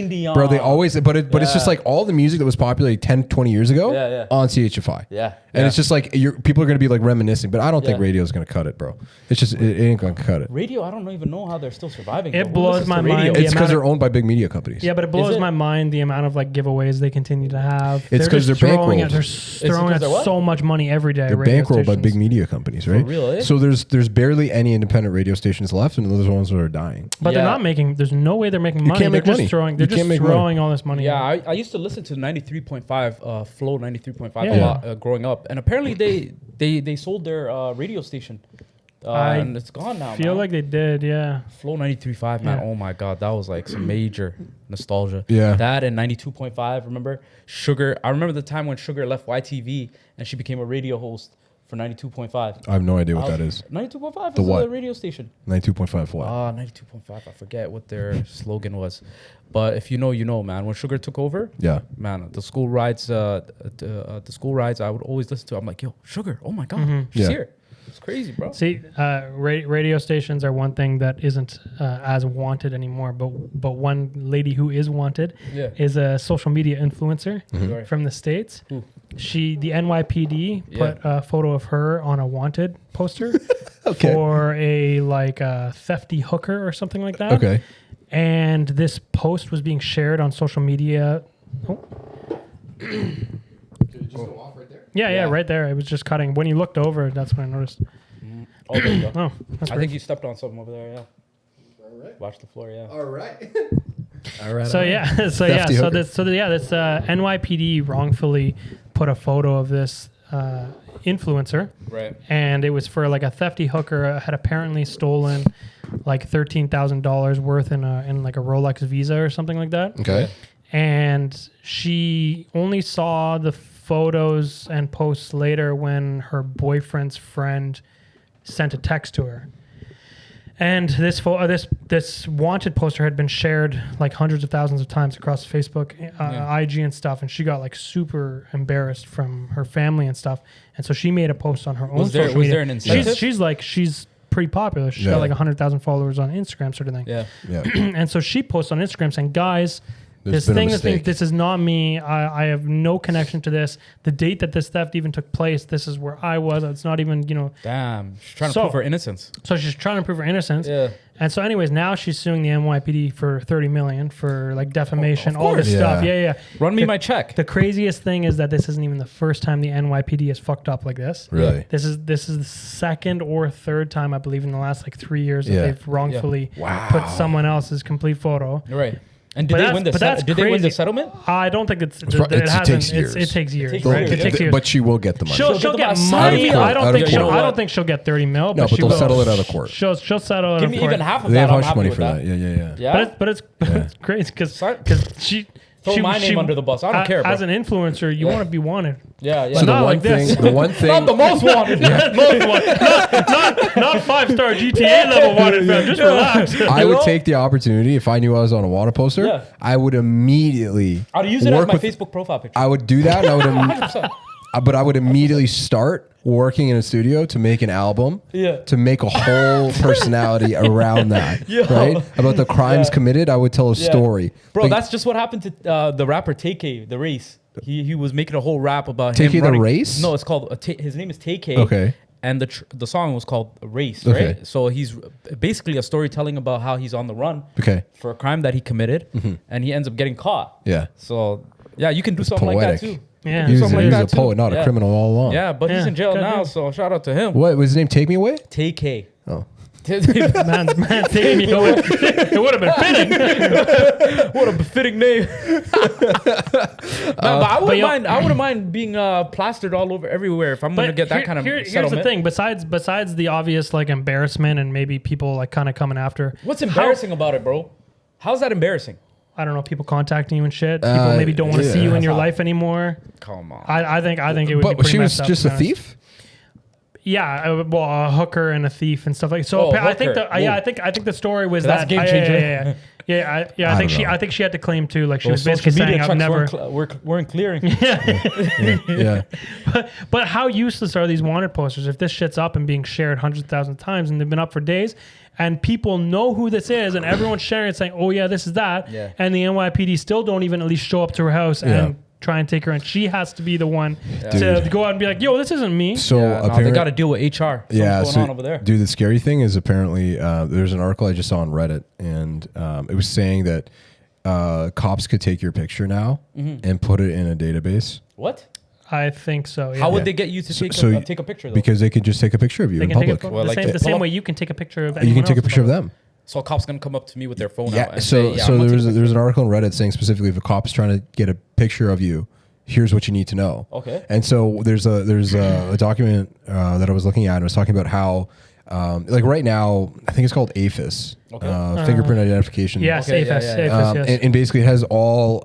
Dion. Bro, they always but it's just like all the music that was popular like 10, 20 years ago on CHFI. And it's just like people are going to be like reminiscing, but I don't think radio is going to cut it, bro. It's just it ain't going to cut it. Radio, I don't even know how they're still surviving. It blows my mind. It's because they're owned by big media companies. Yeah, but it blows my mind the amount of like giveaways they continue to have. It's because they're bankrolled. They're throwing out so much money every day. They're bankrolled by big media companies, right? Really? So there's barely any independent radio stations left, and those are the ones that are dying. But they're not making. There's no way they're making money. They're just throwing. They're just throwing all this money. Yeah, I used to listen to 93.5, Flow 93.5 a lot growing up, and apparently they sold their radio station. And it's gone now. Feel like they did, Flow 93.5, man. Oh my god, that was like some major nostalgia. Yeah. That and 92.5. Remember Sugar? I remember the time when Sugar left YTV and she became a radio host for 92.5. I have no idea what that is. 92.5 is a radio station. 92.5 what? 92.5. I forget what their slogan was. But if you know, you know, man. When Sugar took over, man, the school rides I would always listen to. I'm like, yo, Sugar, oh my God, she's here. It's crazy, bro. See, radio stations are one thing that isn't as wanted anymore. But one lady who is wanted is a social media influencer from the States. Ooh. The NYPD put a photo of her on a wanted poster for a thefty hooker or something like that. Okay. And this post was being shared on social media. Did it just go off right there? Yeah, right there. It was just cutting. When you looked over, that's when I noticed. Oh, there you go. Oh, that's I think you stepped on something over there, All right. Watch the floor, All right. This NYPD wrongfully put a photo of this influencer, right? And it was for like a thefty hooker had apparently stolen like $13,000 worth in like a Rolex Visa or something like that. Okay. And she only saw the photos and posts later when her boyfriend's friend sent a text to her. And this wanted poster had been shared like hundreds of thousands of times across Facebook, IG and stuff. And she got like super embarrassed from her family and stuff. And so she made a post on her own social media. Was there an incentive? She's pretty popular. She's got like 100,000 followers on Instagram, sort of thing. Yeah. And so she posted on Instagram saying, guys, this is not me. I have no connection to this. The date that this theft even took place, this is where I was. It's not even, Damn. She's trying to prove her innocence. So she's trying to prove her innocence. Yeah. And so anyways, now she's suing the NYPD for $30 million for like defamation, all this stuff. Yeah. Run me my check. The craziest thing is that this isn't even the first time the NYPD has fucked up like this. Really? This is the second or third time, I believe, in the last like 3 years that they've wrongfully put someone else's complete photo. Right. And did they win the settlement? I don't think it takes years. It takes years. It takes years. But she will get the money. She'll get money. I don't think she'll get 30 mil. No, but they'll settle it out of court. She'll settle it out of court. Give me even half of that. They have hush money for that. Yeah. But it's crazy because she. Throw my name under the bus. I don't care, bro. As an influencer, you want to be wanted. Yeah. So the one thing, not the most wanted. Not 5-star GTA level wanted, fam. Just relax. I would take the opportunity if I knew I was on a wanted poster. Yeah. I would immediately. I'd use it as my Facebook profile picture. I would do that. But I would immediately start working in a studio to make an album, to make a whole personality around that, right? About the crimes committed, I would tell a story. Bro, that's just what happened to the rapper TK, The Race. He was making a whole rap about TK him running. The Race? No, it's called, his name is TK. Okay. And the song was called Race, right? Okay. So he's basically a storytelling about how he's on the run for a crime that he committed, and he ends up getting caught. Yeah. So, you can do something like that too. Yeah, he was a poet, not a criminal all along. Yeah, but he's in jail now, so shout out to him. What was his name? Take Me Away? TK. Oh. man, take me away. It would have been fitting. What a befitting name. But I wouldn't mind being plastered all over everywhere if I'm going to get that kind of settlement. Here's the thing. Besides the obvious like embarrassment and maybe people like kind of coming after. What's embarrassing about it, bro? How's that embarrassing? I don't know, people contacting you and shit. People maybe don't want to see you in your life anymore. Come on. I think it would be pretty But she was just a thief? Yeah, well, a hooker and a thief and stuff like. So I think I think the story was that's game changer. I think she had to claim too. Like she was basically saying, "I've never weren't clearing." Yeah. But how useless are these wanted posters if this shit's up and being shared hundreds of thousands of times and they've been up for days? And people know who this is, and everyone's sharing it, saying, "Oh yeah, this is that." Yeah. And the NYPD still don't even at least show up to her house and try and take her, and she has to be the one to go out and be like, "Yo, this isn't me." So they got to deal with HR. What's going on over there? Dude, the scary thing is apparently there's an article I just saw on Reddit, and it was saying that cops could take your picture now and put it in a database. What? I think so. Yeah. How would they get you to take a picture, though? Because they can just take a picture of you in public. The same way you can take a picture of anyone you can take a else picture of them. So a cop's going to come up to me with their phone out and so there's an article on Reddit saying specifically if a cop's trying to get a picture of you, here's what you need to know. Okay. And so there's a document that I was looking at and it was talking about how like right now, I think it's called AFIS, fingerprint identification. Yes, AFIS. Yes. And basically it has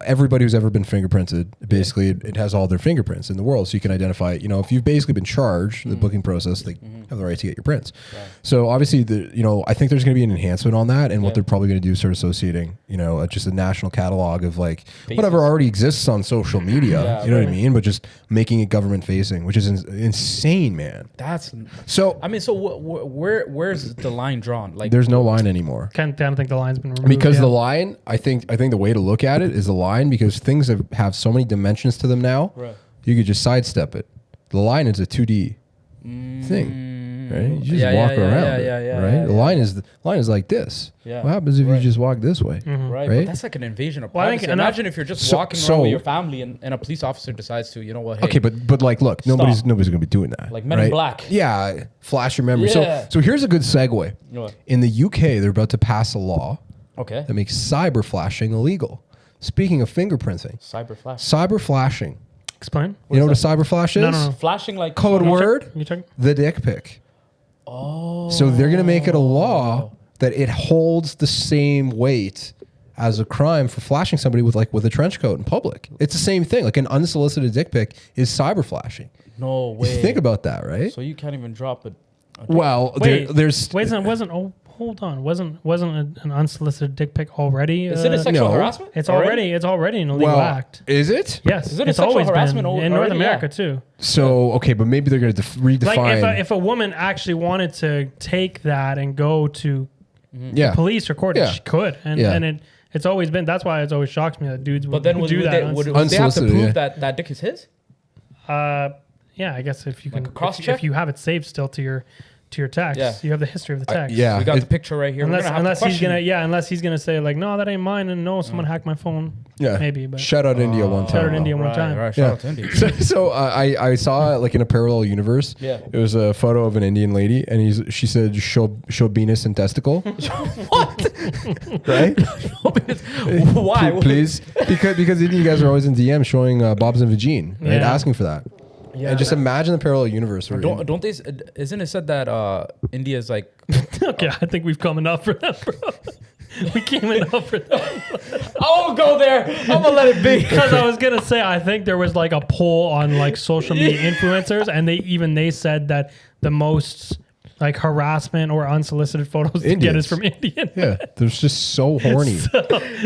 everybody who's ever been fingerprinted, basically it has all their fingerprints in the world. So you can identify, if you've basically been charged, the booking process, they have the right to get your prints. Right. So obviously, I think there's going to be an enhancement on that. And what they're probably going to do is start associating, just a national catalog of like whatever already exists on social media, you know what I mean? But just making it government facing, which is insane, man. So where's the line drawn? Like there's no line anymore. I don't think the line's been removed. Because the line, I think the way to look at it is the line, because things have so many dimensions to them now. Right. You could just sidestep it. The line is a 2D thing, right? You just walk around it, right? The line is like this. Yeah. What happens if you just walk this way? Mm-hmm. Right. But that's like an invasion of privacy. Imagine if you're just walking around with your family and a police officer decides to, hey, okay, but like, look, nobody's gonna be doing that. Like Men in Black. Yeah, flash your memory. Yeah. So here's a good segue. In the UK, they're about to pass a law that makes cyber flashing illegal. Speaking of fingerprinting, cyber flashing. Explain. You know what a cyber flash is? No. Flashing like code word. The dick pic. Oh. So they're gonna make it a law that it holds the same weight as a crime for flashing somebody with a trench coat in public. It's the same thing. Like an unsolicited dick pic is cyber flashing. No way. Think about that, right? So you can't even drop it. Well, wasn't hold on. Wasn't an unsolicited dick pic already? Is it a sexual harassment? It's already an illegal act. Is it? Yes. Is it a it's sexual always harassment been in North America too. So okay, but maybe they're going to redefine. Like if a woman actually wanted to take that and go to police or court, she could, and it's always been. That's why it's always shocks me that dudes would do that. Would they have to prove that dick is his? Yeah, I guess if you can cross-check? if you have it saved still to your text, you have the history of the text. We got the picture right here. Unless he's gonna say like, no, that ain't mine, and no, someone hacked my phone. Yeah, maybe. But shout out India one time. Shout out India one time. Right, shout out to India. So I saw like in a parallel universe. Yeah. It was a photo of an Indian lady, and she said show penis and testicle. What? Right? Why? Please, because Indian guys are always in DM showing bobs and vagine, right? Asking for that. Yeah, and just imagine the parallel universe. Don't they? Isn't it said that India is like? Okay, I think we've come enough for that, bro. We came enough for that. I won't go there. I'm gonna let it be. Because I was gonna say, I think there was like a poll on like social media influencers, and they said that the most like harassment or unsolicited photos to get is from Indian. Yeah, they're just so horny.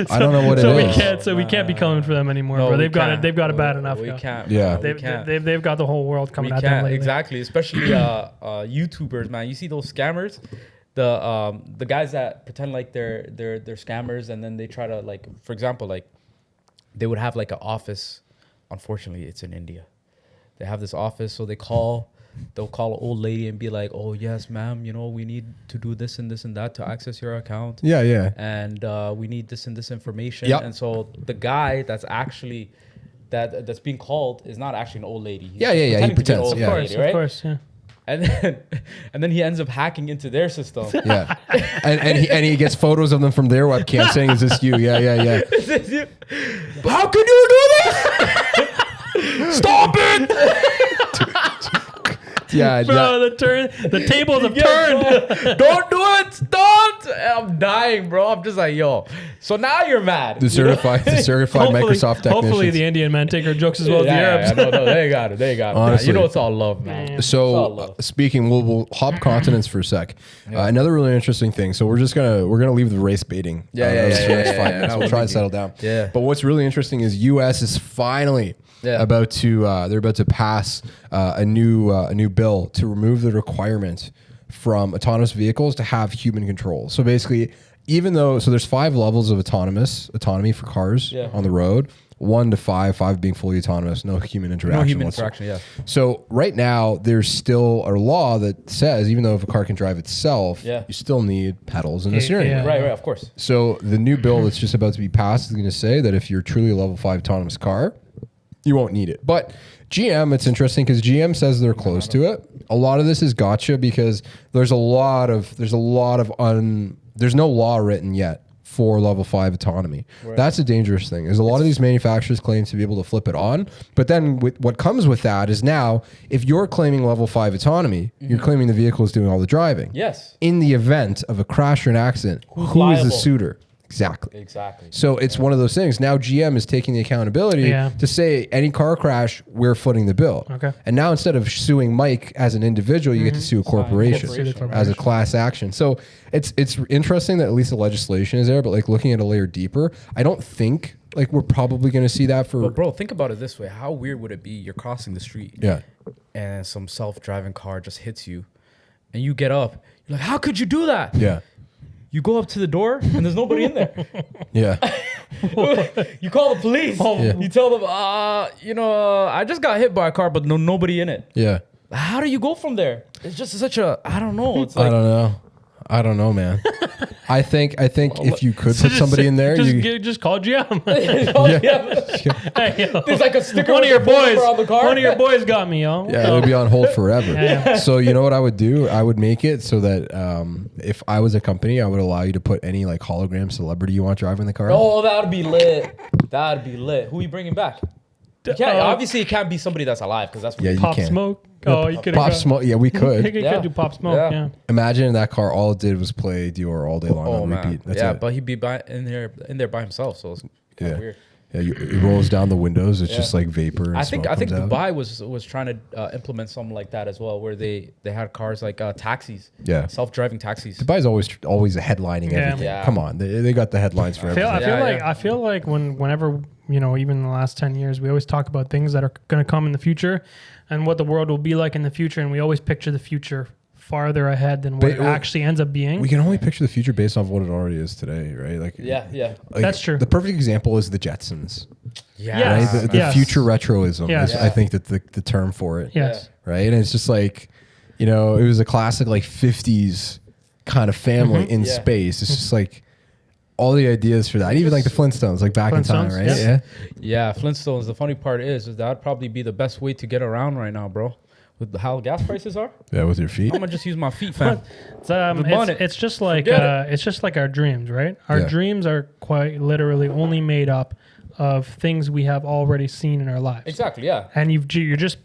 I don't know what it is. We can't be coming for them anymore, bro. They've got it bad enough. We can't. Yeah, they've got the whole world coming at them lately. Exactly, especially YouTubers, man. You see those scammers, the guys that pretend like they're scammers, and then they try to, like, for example, like they would have like an office. Unfortunately, it's in India. They have this office, so they'll call an old lady and be like, oh, yes, ma'am, we need to do this and this and that to access your account. Yeah. And we need this and this information. Yep. And so the guy that's actually, that's being called is not actually an old lady. He pretends. Of course, yeah. And then he ends up hacking into their system. Yeah. and he gets photos of them from their webcam saying, is this you? Yeah. Is this you? How can you do this? Stop it! Yeah, bro, the tables have turned. Don't do it. Don't. I'm dying, bro. I'm just like, yo. So now you're mad. The certified Microsoft technicians. Hopefully the Indian men take our jokes as well as the Arabs. No, they got it. Honestly. It's all love, man. So speaking, we'll hop continents for a sec. Another really interesting thing. So we're gonna leave the race baiting. Yeah. We'll try and settle down. Yeah. But what's really interesting is U.S. is finally about to pass a new bill to remove the requirement from autonomous vehicles to have human control. So basically, there's 5 levels of autonomy for cars on the road, 1 to 5 being fully autonomous, no human interaction. So right now, there's still a law that says even though if a car can drive itself, you still need pedals and a steering wheel. Right, of course. So the new bill that's just about to be passed is going to say that if you're truly a level 5 autonomous car, you won't need it. But GM, it's interesting because GM says they're close to it. A lot of this is gotcha because there's no law written yet for level 5 autonomy. Right. That's a dangerous thing. There's a lot of these manufacturers claim to be able to flip it on, but then what comes with that is now if you're claiming level 5 autonomy, you're claiming the vehicle is doing all the driving. Yes. In the event of a crash or an accident, who is the suitor? Exactly. So it's one of those things. Now GM is taking the accountability to say any car crash, we're footing the bill. Okay. And now instead of suing Mike as an individual, you get to sue a corporation as a class action. So it's interesting that at least the legislation is there, but like looking at a layer deeper, I don't think like we're probably going to see that for. But bro, think about it this way: how weird would it be? You're crossing the street, and some self-driving car just hits you, and you get up. You're like, how could you do that? Yeah. You go up to the door and there's nobody in there. You call the police. You tell them, I just got hit by a car, but nobody in it. Yeah. How do you go from there? It's just such a, I don't know. It's like, I don't know, man. I think if you could put somebody in there, just call GM. There's like a sticker. One of your boys got me, yo. Yeah, it would be on hold forever. So you know what I would do? I would make it so that if I was a company, I would allow you to put any like hologram celebrity you want driving the car. Oh, that would be lit. Who are you bringing back? Obviously, it can't be somebody that's alive because that's what Pop Smoke. Oh, you could Pop Smoke. Yeah, we could. You could do Pop Smoke. Yeah. Imagine in that car, all it did was play Dior all day long on repeat. That's it. But he'd be in there by himself, so it's kind of weird. Yeah, it rolls down the windows. It's just like vapor. And I think out. Dubai was trying to implement something like that as well, where they had cars like taxis. Yeah, self-driving taxis. Dubai's always headlining everything. Yeah. Come on, they got the headlines for everything. I feel like whenever even in the last 10 years, we always talk about things that are going to come in the future, and what the world will be like in the future, and we always picture the future farther ahead than what it actually ends up being. We can only picture the future based off what it already is today, right? Like, like, that's true. The perfect example is the Jetsons. Yes. Right? The future retroism is, I think, that the term for it. Yes. Right? And it's just like, it was a classic like 50s kind of family in space. It's just like all the ideas for that. Even like the Flintstones, like back in time, right? Yeah, Flintstones. The funny part is that'd probably be the best way to get around right now, bro. With how gas prices are. Yeah, with your feet. I'm gonna just use my feet, fam. It's just like our dreams, right? Our dreams are quite literally only made up of things we have already seen in our lives. Exactly. Yeah. And you're just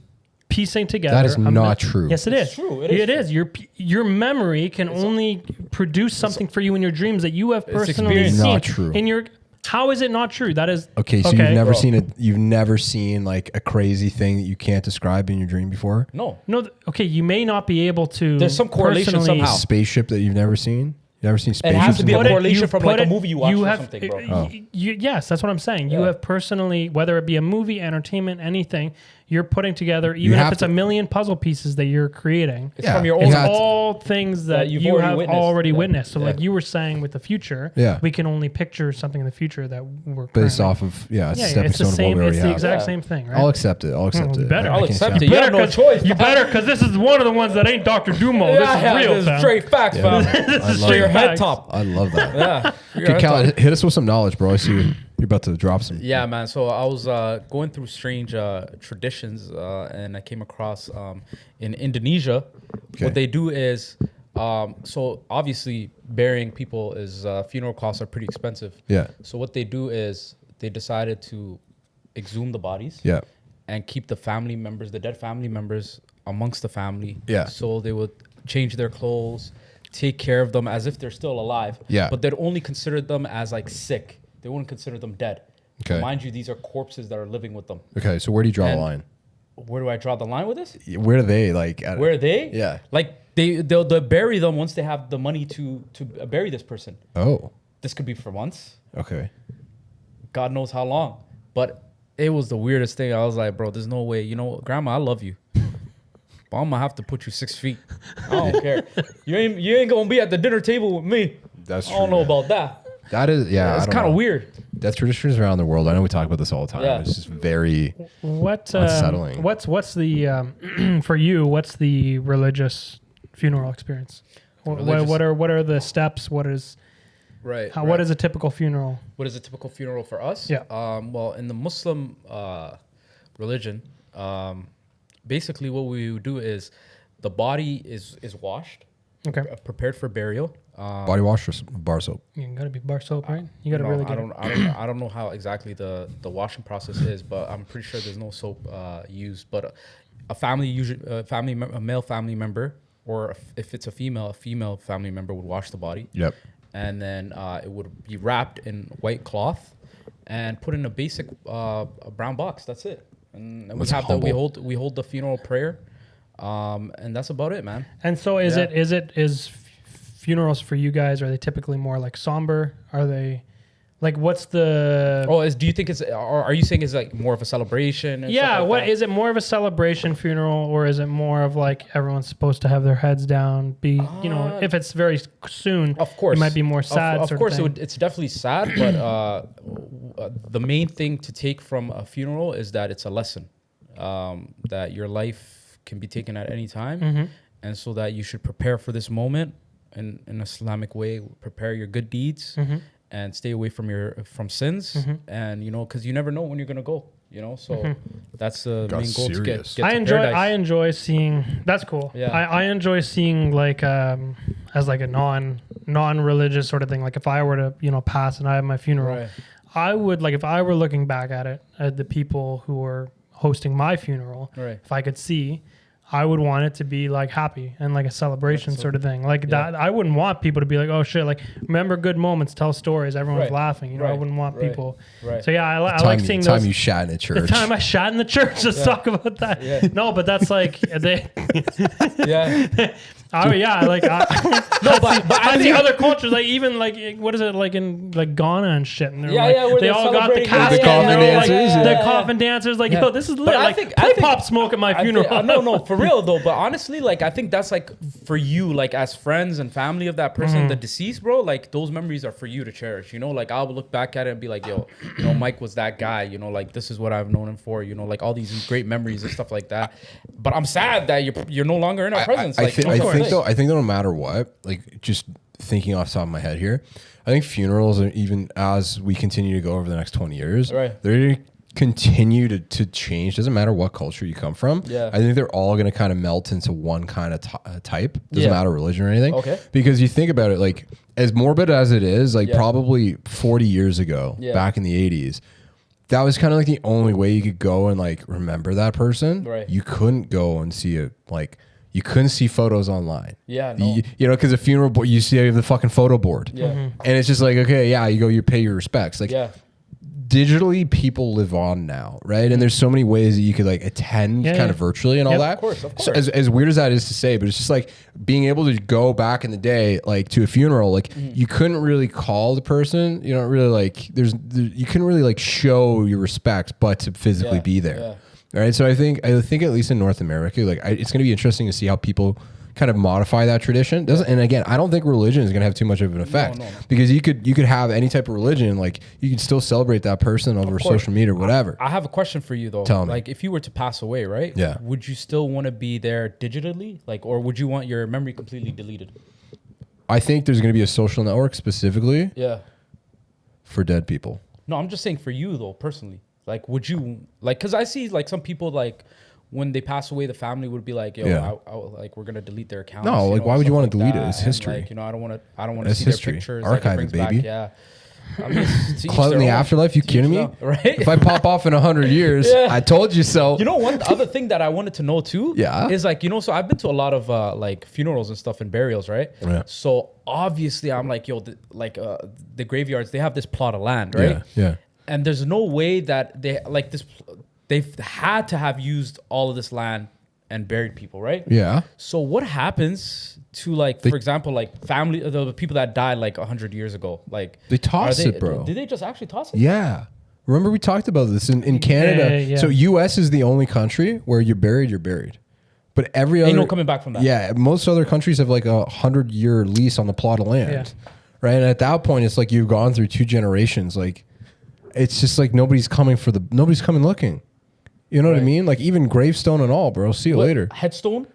piecing together. That is not true. Yes, it is. It's true. It is. Your memory can only produce something for you in your dreams that you have personally seen. Not true. How is it not true? That is okay. So you've never seen like a crazy thing that you can't describe in your dream before. No. Okay, you may not be able to. There's some correlation somehow. Spaceship that you've never seen. You never seen spaceships? It has to be a correlation from like a movie you watched or something, bro. Yes, that's what I'm saying. You have personally, whether it be a movie, entertainment, anything, you're putting together, even if it's a million puzzle pieces that you're creating. It's from your own. All things that you have already witnessed. So like you were saying with the future, we can only picture something in the future that we're based off of it's the same. It's the exact same thing, right? I'll accept it. I'll accept it. I'll accept it. You have no choice. You better, because this is one of the ones that ain't Dr. Dumo. This is real, this is straight facts, fam. This is straight head top. I love that. Okay, Cal, hit us with some knowledge, bro. I see you're about to drop some. Yeah, man. So I was going through strange traditions, and I came across in Indonesia. Okay. What they do is, so obviously burying people is funeral costs are pretty expensive. Yeah. So what they do is they decided to exhume the bodies. Yeah. And keep the family members, the dead family members, amongst the family. Yeah. So they would change their clothes, take care of them as if they're still alive. Yeah. But they'd only consider them as like sick. They wouldn't consider them dead. Okay. Mind you, these are corpses that are living with them. Okay, so where do you draw the line? Where do I draw the line with this? Where are they Where are they? Yeah. Like they'll bury them once they have the money to bury this person. Oh. This could be for months. Okay. God knows how long. But it was the weirdest thing. I was like, bro, there's no way. You know, Grandma, I love you. But I'm gonna have to put you 6 feet. I don't care. You ain't gonna be at the dinner table with me. That's true. I don't know about that. That is, it's kind of weird. That's traditions around the world. I know we talk about this all the time. Yeah. It's just very unsettling. What's the for you? What's the religious funeral experience? What are the steps? What is What is a typical funeral? What is a typical funeral for us? Yeah. Well, in the Muslim religion, basically what we would do is the body is washed, prepared for burial. Body wash or bar soap? You gotta be bar soap, right? You gotta really get I don't know how exactly the washing process is, but I'm pretty sure there's no soap used. But a male family member, or if it's a female family member would wash the body. Yep. And then it would be wrapped in white cloth and put in a basic brown box. That's it. And we hold the funeral prayer, and that's about it, man. And so is funerals for you guys, are they typically more like somber? Are they like, what's the do you think are you saying it's like more of a celebration? Is it more of a celebration funeral, or is it more of like everyone's supposed to have their heads down, if it's very soon, of course it might be more sad. Of course it's definitely sad, but the main thing to take from a funeral is that it's a lesson, that your life can be taken at any time, and so that you should prepare for this moment in an Islamic way. Prepare your good deeds and stay away from sins, and because you never know when you're gonna go. So that's the main goal to get to paradise. I enjoy seeing. That's cool. Yeah. I enjoy seeing like as like a non-religious sort of thing. Like if I were to pass and I have my funeral, I would, like, if I were looking back at it, at the people who were hosting my funeral, if I could see, I would want it to be like happy and like a celebration sort of thing. Like that, I wouldn't want people to be like, oh shit, like remember good moments, tell stories, everyone's laughing. You know, I wouldn't want people. So yeah, I like seeing those. The time you shat in the church. The time I shat in the church. Let's talk about that. Yeah. No, but that's like they. Oh yeah, like no, but I see other cultures, like even like what is it like in like Ghana and shit, and they all got the coffin dancers, the coffin dancers, like yo, this is lit. Like play Pop Smoke at my funeral. No, for real though. But honestly, like I think that's like for you, like as friends and family of that person, the deceased, bro. Like those memories are for you to cherish. You know, like I'll look back at it and be like, yo, you know, Mike was that guy. You know, like this is what I've known him for. You know, like all these great memories and stuff like that. But I'm sad that you're no longer in our presence. I think that no matter what, like just thinking off the top of my head here, I think funerals, and even as we continue to go over the next 20 years, they're going to continue to change. Doesn't matter what culture you come from. I think they're all going to kind of melt into one kind of type. Doesn't matter religion or anything. Because you think about it, like as morbid as it is, like probably 40 years ago, back in the 80s, that was kind of like the only way you could go and like remember that person. You couldn't go and see it like. You couldn't see photos online. You know, because a funeral board, you see the fucking photo board. And it's just like, okay, you go, you pay your respects. Like, digitally, people live on now, right? And there's so many ways that you could like attend kind of virtually and all that. Of course. So as weird as that is to say, but it's just like being able to go back in the day, like to a funeral, like you couldn't really call the person. You don't really like, you couldn't really like show your respects, but to physically be there. All right, so I think at least in North America, like it's going to be interesting to see how people kind of modify that tradition. And again, I don't think religion is going to have too much of an effect because you could have any type of religion, like you could still celebrate that person over social media or whatever. I have a question for you though. Tell me. Like if you were to pass away, right? Would you still want to be there digitally, like, or would you want your memory completely deleted? I think there's going to be a social network specifically. For dead people. No, I'm just saying for you though, personally. Like, would you like? Because I see like some people like when they pass away, the family would be like, "Yo, like we're gonna delete their account." No, like why would you want to delete it? It's history. Like, you know, I don't want to see their pictures. Archive it, baby. Back, I mean, clout in the afterlife. You kidding me? Right? If I pop off in 100 years, I told you so. You know, one other thing that I wanted to know too, is like, you know, so I've been to a lot of like funerals and stuff and burials, right? So obviously, I'm like, yo, the graveyards, they have this plot of land, right? And there's no way that they've had to have used all of this land and buried people, right? So what happens to like, for example, like family, the people that died like 100 years ago, like they toss it, bro. Did they just actually toss it? Remember we talked about this in Canada. So US is the only country where you're buried. But every other, ain't no coming back from that. Most other countries have like 100-year lease on the plot of land, right? And at that point, it's like you've gone through 2 generations, like. It's just like nobody's coming looking. You know what I mean? Like even gravestone and all, bro. See you later. Headstone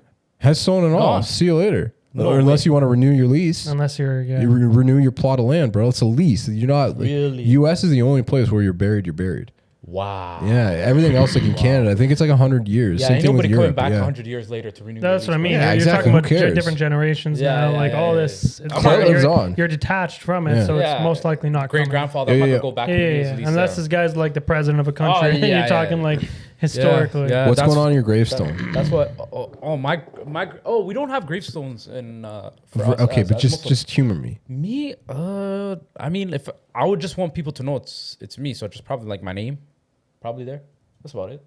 and all. See you later. Or unless you want to renew your lease. Unless you renew your plot of land, bro. It's a lease. You're not really. US is the only place where you're buried. Wow. Yeah, everything else like in Canada, I think it's like 100 years. Same thing with Europe. Coming back 100 years later to renew. That's what I mean. You're talking about different generations now. Like all this, lives on. You're detached from it, so it's most likely not. Great grandfather, I'm not gonna go back. Unless this guy's like the president of a country. You're talking like historically. What's going on in your gravestone? That's what. We don't have gravestones in. Okay, but just humor me. Me, I mean, if I would just want people to know it's me, so just probably like my name. Probably there. That's about it.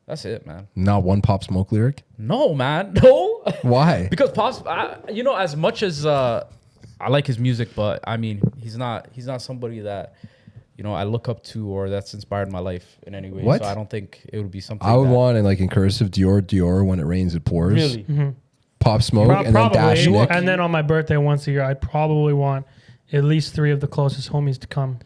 That's it, man. Not one Pop Smoke lyric? No, man. No. Why? Because you know, as much as I like his music, but I mean, he's not somebody that, you know, I look up to or that's inspired my life in any way. What? So I don't think it would be something I would want in like in cursive Dior, when it rains, it pours. Really? Mm-hmm. Pop Smoke and then Dash Nick. And then on my birthday once a year, I'd probably want at least 3 of the closest homies to come.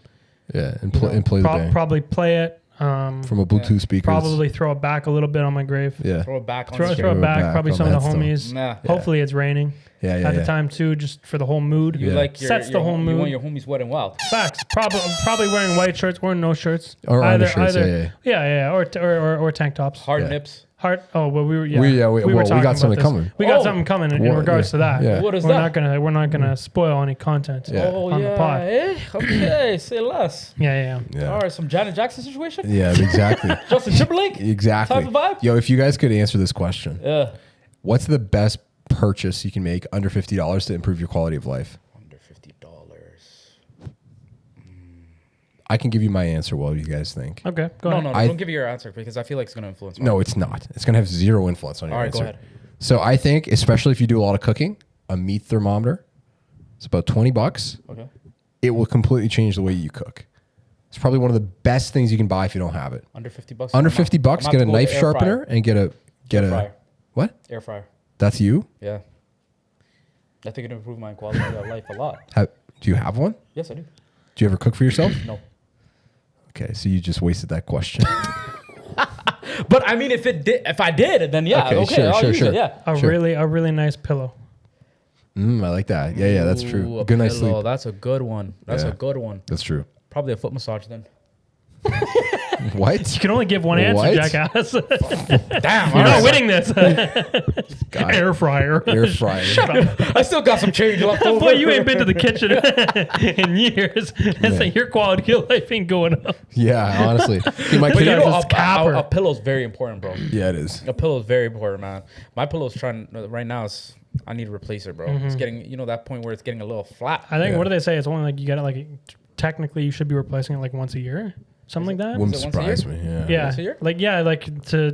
Yeah, and play the band. Probably play it. From a Bluetooth speaker. Probably throw it back a little bit on my grave. Yeah. Throw it back. Throw it back. Probably some of the homies. Hopefully it's raining. At the time too, just for the whole mood. You like sets the whole mood. You want your homies wet and wild. Facts. Probably wearing white shirts or no shirts. Or undershirts. Or tank tops. Hard nips. Oh well, we were we talking got something about this. coming. We got something coming in regards to that. Yeah. What is we're that? We're not gonna spoil any content. Yeah. On the pod. Okay, say less. Yeah. All right, some Janet Jackson situation. Yeah, exactly. Justin Timberlake. Exactly. Type of vibe. Yo, if you guys could answer this question, Yeah. what's the best purchase you can make under $50 to improve your quality of life? Under $50. I can give you my answer while you guys think. Okay, go ahead. No, don't give you your answer because I feel like it's gonna influence. No, it's not. It's going to have zero influence on your All right, answer. go ahead. So I think, especially if you do a lot of cooking, a meat thermometer, it's about $20. Okay. It will completely change the way you cook. It's probably one of the best things you can buy if you don't have it. Under $50. Under $50, get a knife sharpener and get a fryer. What? Air fryer. That's you? Yeah. I think it'll improve my quality of life a lot. Do you have one? Yes, I do. Do you ever cook for yourself? No. Okay, so you just wasted that question. But I mean, if I did, then yeah. Okay, I'll use it. Yeah. A really nice pillow. I like that. Yeah, that's true. Ooh, Good night's pillow. sleep. That's a good one. That's Yeah. a good one. That's true. Probably a foot massage then. What? You can only give one answer, What? jackass. Damn, You're not right. winning this. Air fryer. Air fryer. Shut up. I still got some change left over. Boy, you ain't been to the kitchen in years. It's like your quality of life ain't going up. Yeah, honestly. See, my But kid, you know, This capper. a pillow's very important, bro. yeah, it is. A pillow is very important, man. My pillow's right now. I need to replace it, bro. It's getting, that point where it's getting a little flat. I think, Yeah. what do they say? It's only like you got to technically you should be replacing it like once a year. Something like that. Wouldn't Is it once a surprise me. Yeah. Yeah. Once a year?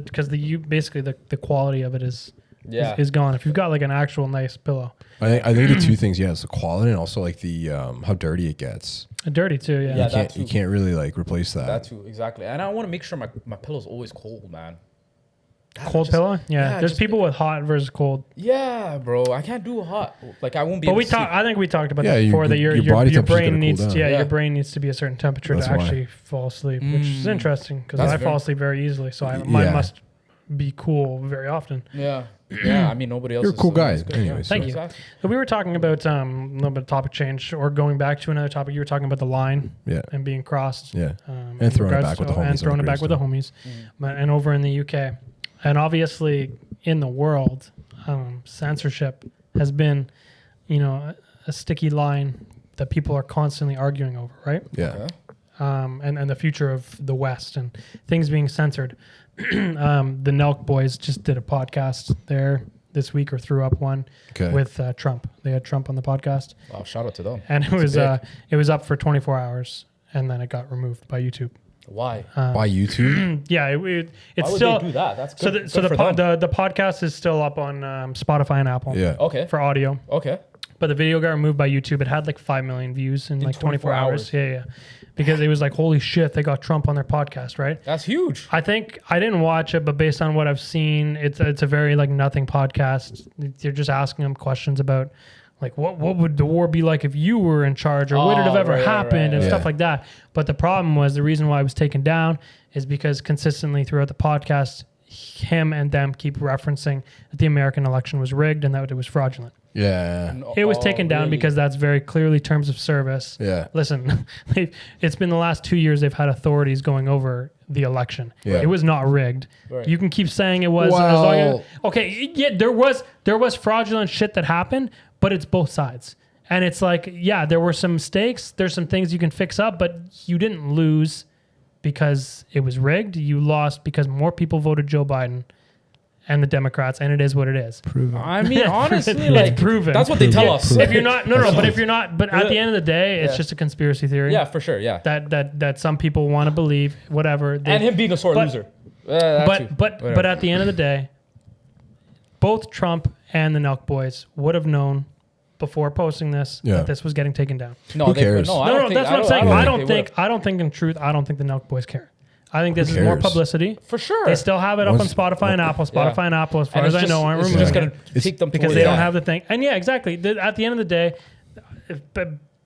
Because basically the quality of it is Yeah. is gone. If you've got like an actual nice pillow. I think the two things, it's the quality and also like the how dirty it gets. Dirty too, yeah. Yeah. You can't really like replace that. That too, exactly. And I want to make sure my pillow's always cold, man. Cold pillow? Yeah. There's just- people with hot versus cold. Yeah, bro. I can't do a hot. Like I won't be. But able to sleep. I think we talked about Yeah, that before. That your your body temperature's brain gotta cool needs down. Yeah. your brain needs to be a certain temperature That's to why. actually fall asleep, which is interesting because That's I very- fall asleep very easily. So mine must be cool very often. Yeah. Yeah. I mean, nobody else. You're a cool guy. is good. Anyway, Yeah. so- Thank you. Exactly. So we were talking about a little bit of topic change, or going back to another topic. You were talking about the line Yeah. and being crossed. Yeah. in And throwing it regards back with the to- homies And throwing on it back with the Gravestone. homies. And over in the UK. And obviously in the world, censorship has been, a sticky line that people are constantly arguing over, right? Yeah. Okay. And the future of the West and things being censored. The Nelk boys just did a podcast there this week, or threw up one with Trump. They had Trump on the podcast, Wow. Shout out to them. and it was up for 24 hours, and then it got removed by YouTube. Why? By YouTube? Yeah, it's Why would still they do that? That's so. good. The good for them. the podcast is still up on Spotify and Apple. Yeah. Okay. For audio. Okay. But the video got removed by YouTube. It had like 5 million views in like 24 hours. Yeah. Because it was like, holy shit, they got Trump on their podcast, right? That's huge. I think I didn't watch it, but based on what I've seen, it's a very like nothing podcast. You're just asking them questions about like what would the war be like if you were in charge, or would it have ever right, happened, and Yeah. stuff like that. But the problem was, the reason why it was taken down is because consistently throughout the podcast, him and them keep referencing that the American election was rigged and that it was fraudulent. Yeah. It was taken down really? because that's very clearly terms of service. Yeah. Listen, it's been the last 2 years they've had authorities going over the election. Yeah. It was not rigged. Right. You can keep saying it was. Well- Okay, yeah, there was fraudulent shit that happened, but it's both sides. And it's like, yeah, there were some mistakes. There's some things you can fix up, but you didn't lose because it was rigged. You lost because more people voted Joe Biden and the Democrats, and it is what it is. I mean, honestly, It's like proven. that's what they tell us. If you're not, but if you're not, but at the end of the day, it's just a conspiracy theory. Yeah, for sure. Yeah. That some people want to believe, whatever. And him being a sore but- loser. That too. But Whatever. at the end of the day, both Trump and the Nelk boys would have known before posting this Yeah. that this was getting taken down. No, Who they- cares? No, I No, don't think, that's what I'm saying. think I they don't would've. think in truth, I don't think the Nelk boys care. I think this is more cares? publicity. For sure. They still have it up on Once- Spotify and Apple. Spotify and Apple, as far as I know, aren't it's removing just it. gonna take them Because towards they don't that. have the thing. And yeah, exactly. At the end of the day,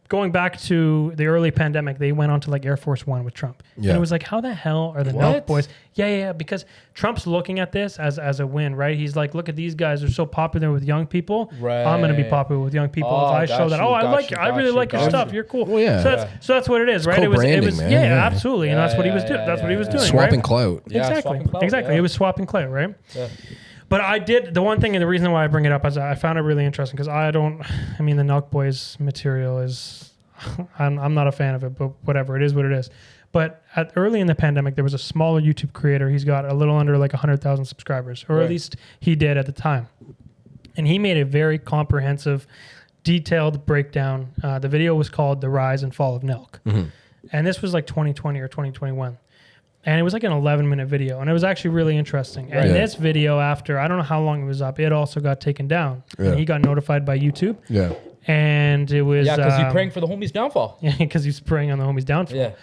going back to the early pandemic, they went on to like Air Force One with Trump. Yeah. And it was like, how the hell are the Nelk boys? Yeah. Because Trump's looking at this as a win, right? He's like, look at these guys. They're so popular with young people. Right. I'm going to be popular with young people. If I show that, I really like your stuff. You're cool. Well, yeah. So that's what it is, right? Co-branding, It was man. yeah, absolutely. And that's what he was doing. That's what he was doing. Swapping right? clout. Exactly. Exactly. Yeah. It was swapping clout, right? Yeah. But the one thing and the reason why I bring it up is I found it really interesting because the Nelk Boys material is, I'm not a fan of it, but whatever, it is what it is. But early in the pandemic, there was a smaller YouTube creator. He's got a little under like 100,000 subscribers, or at least he did at the time. And he made a very comprehensive, detailed breakdown. The video was called The Rise and Fall of Nelk. Mm-hmm. And this was like 2020 or 2021. And it was like an 11-minute video. And it was actually really interesting. And this video, after, I don't know how long it was up, it also got taken down. And he got notified by YouTube. Yeah. And it was... Yeah, because he's praying for the homie's downfall. Yeah, because he's praying on the homie's downfall. Yeah.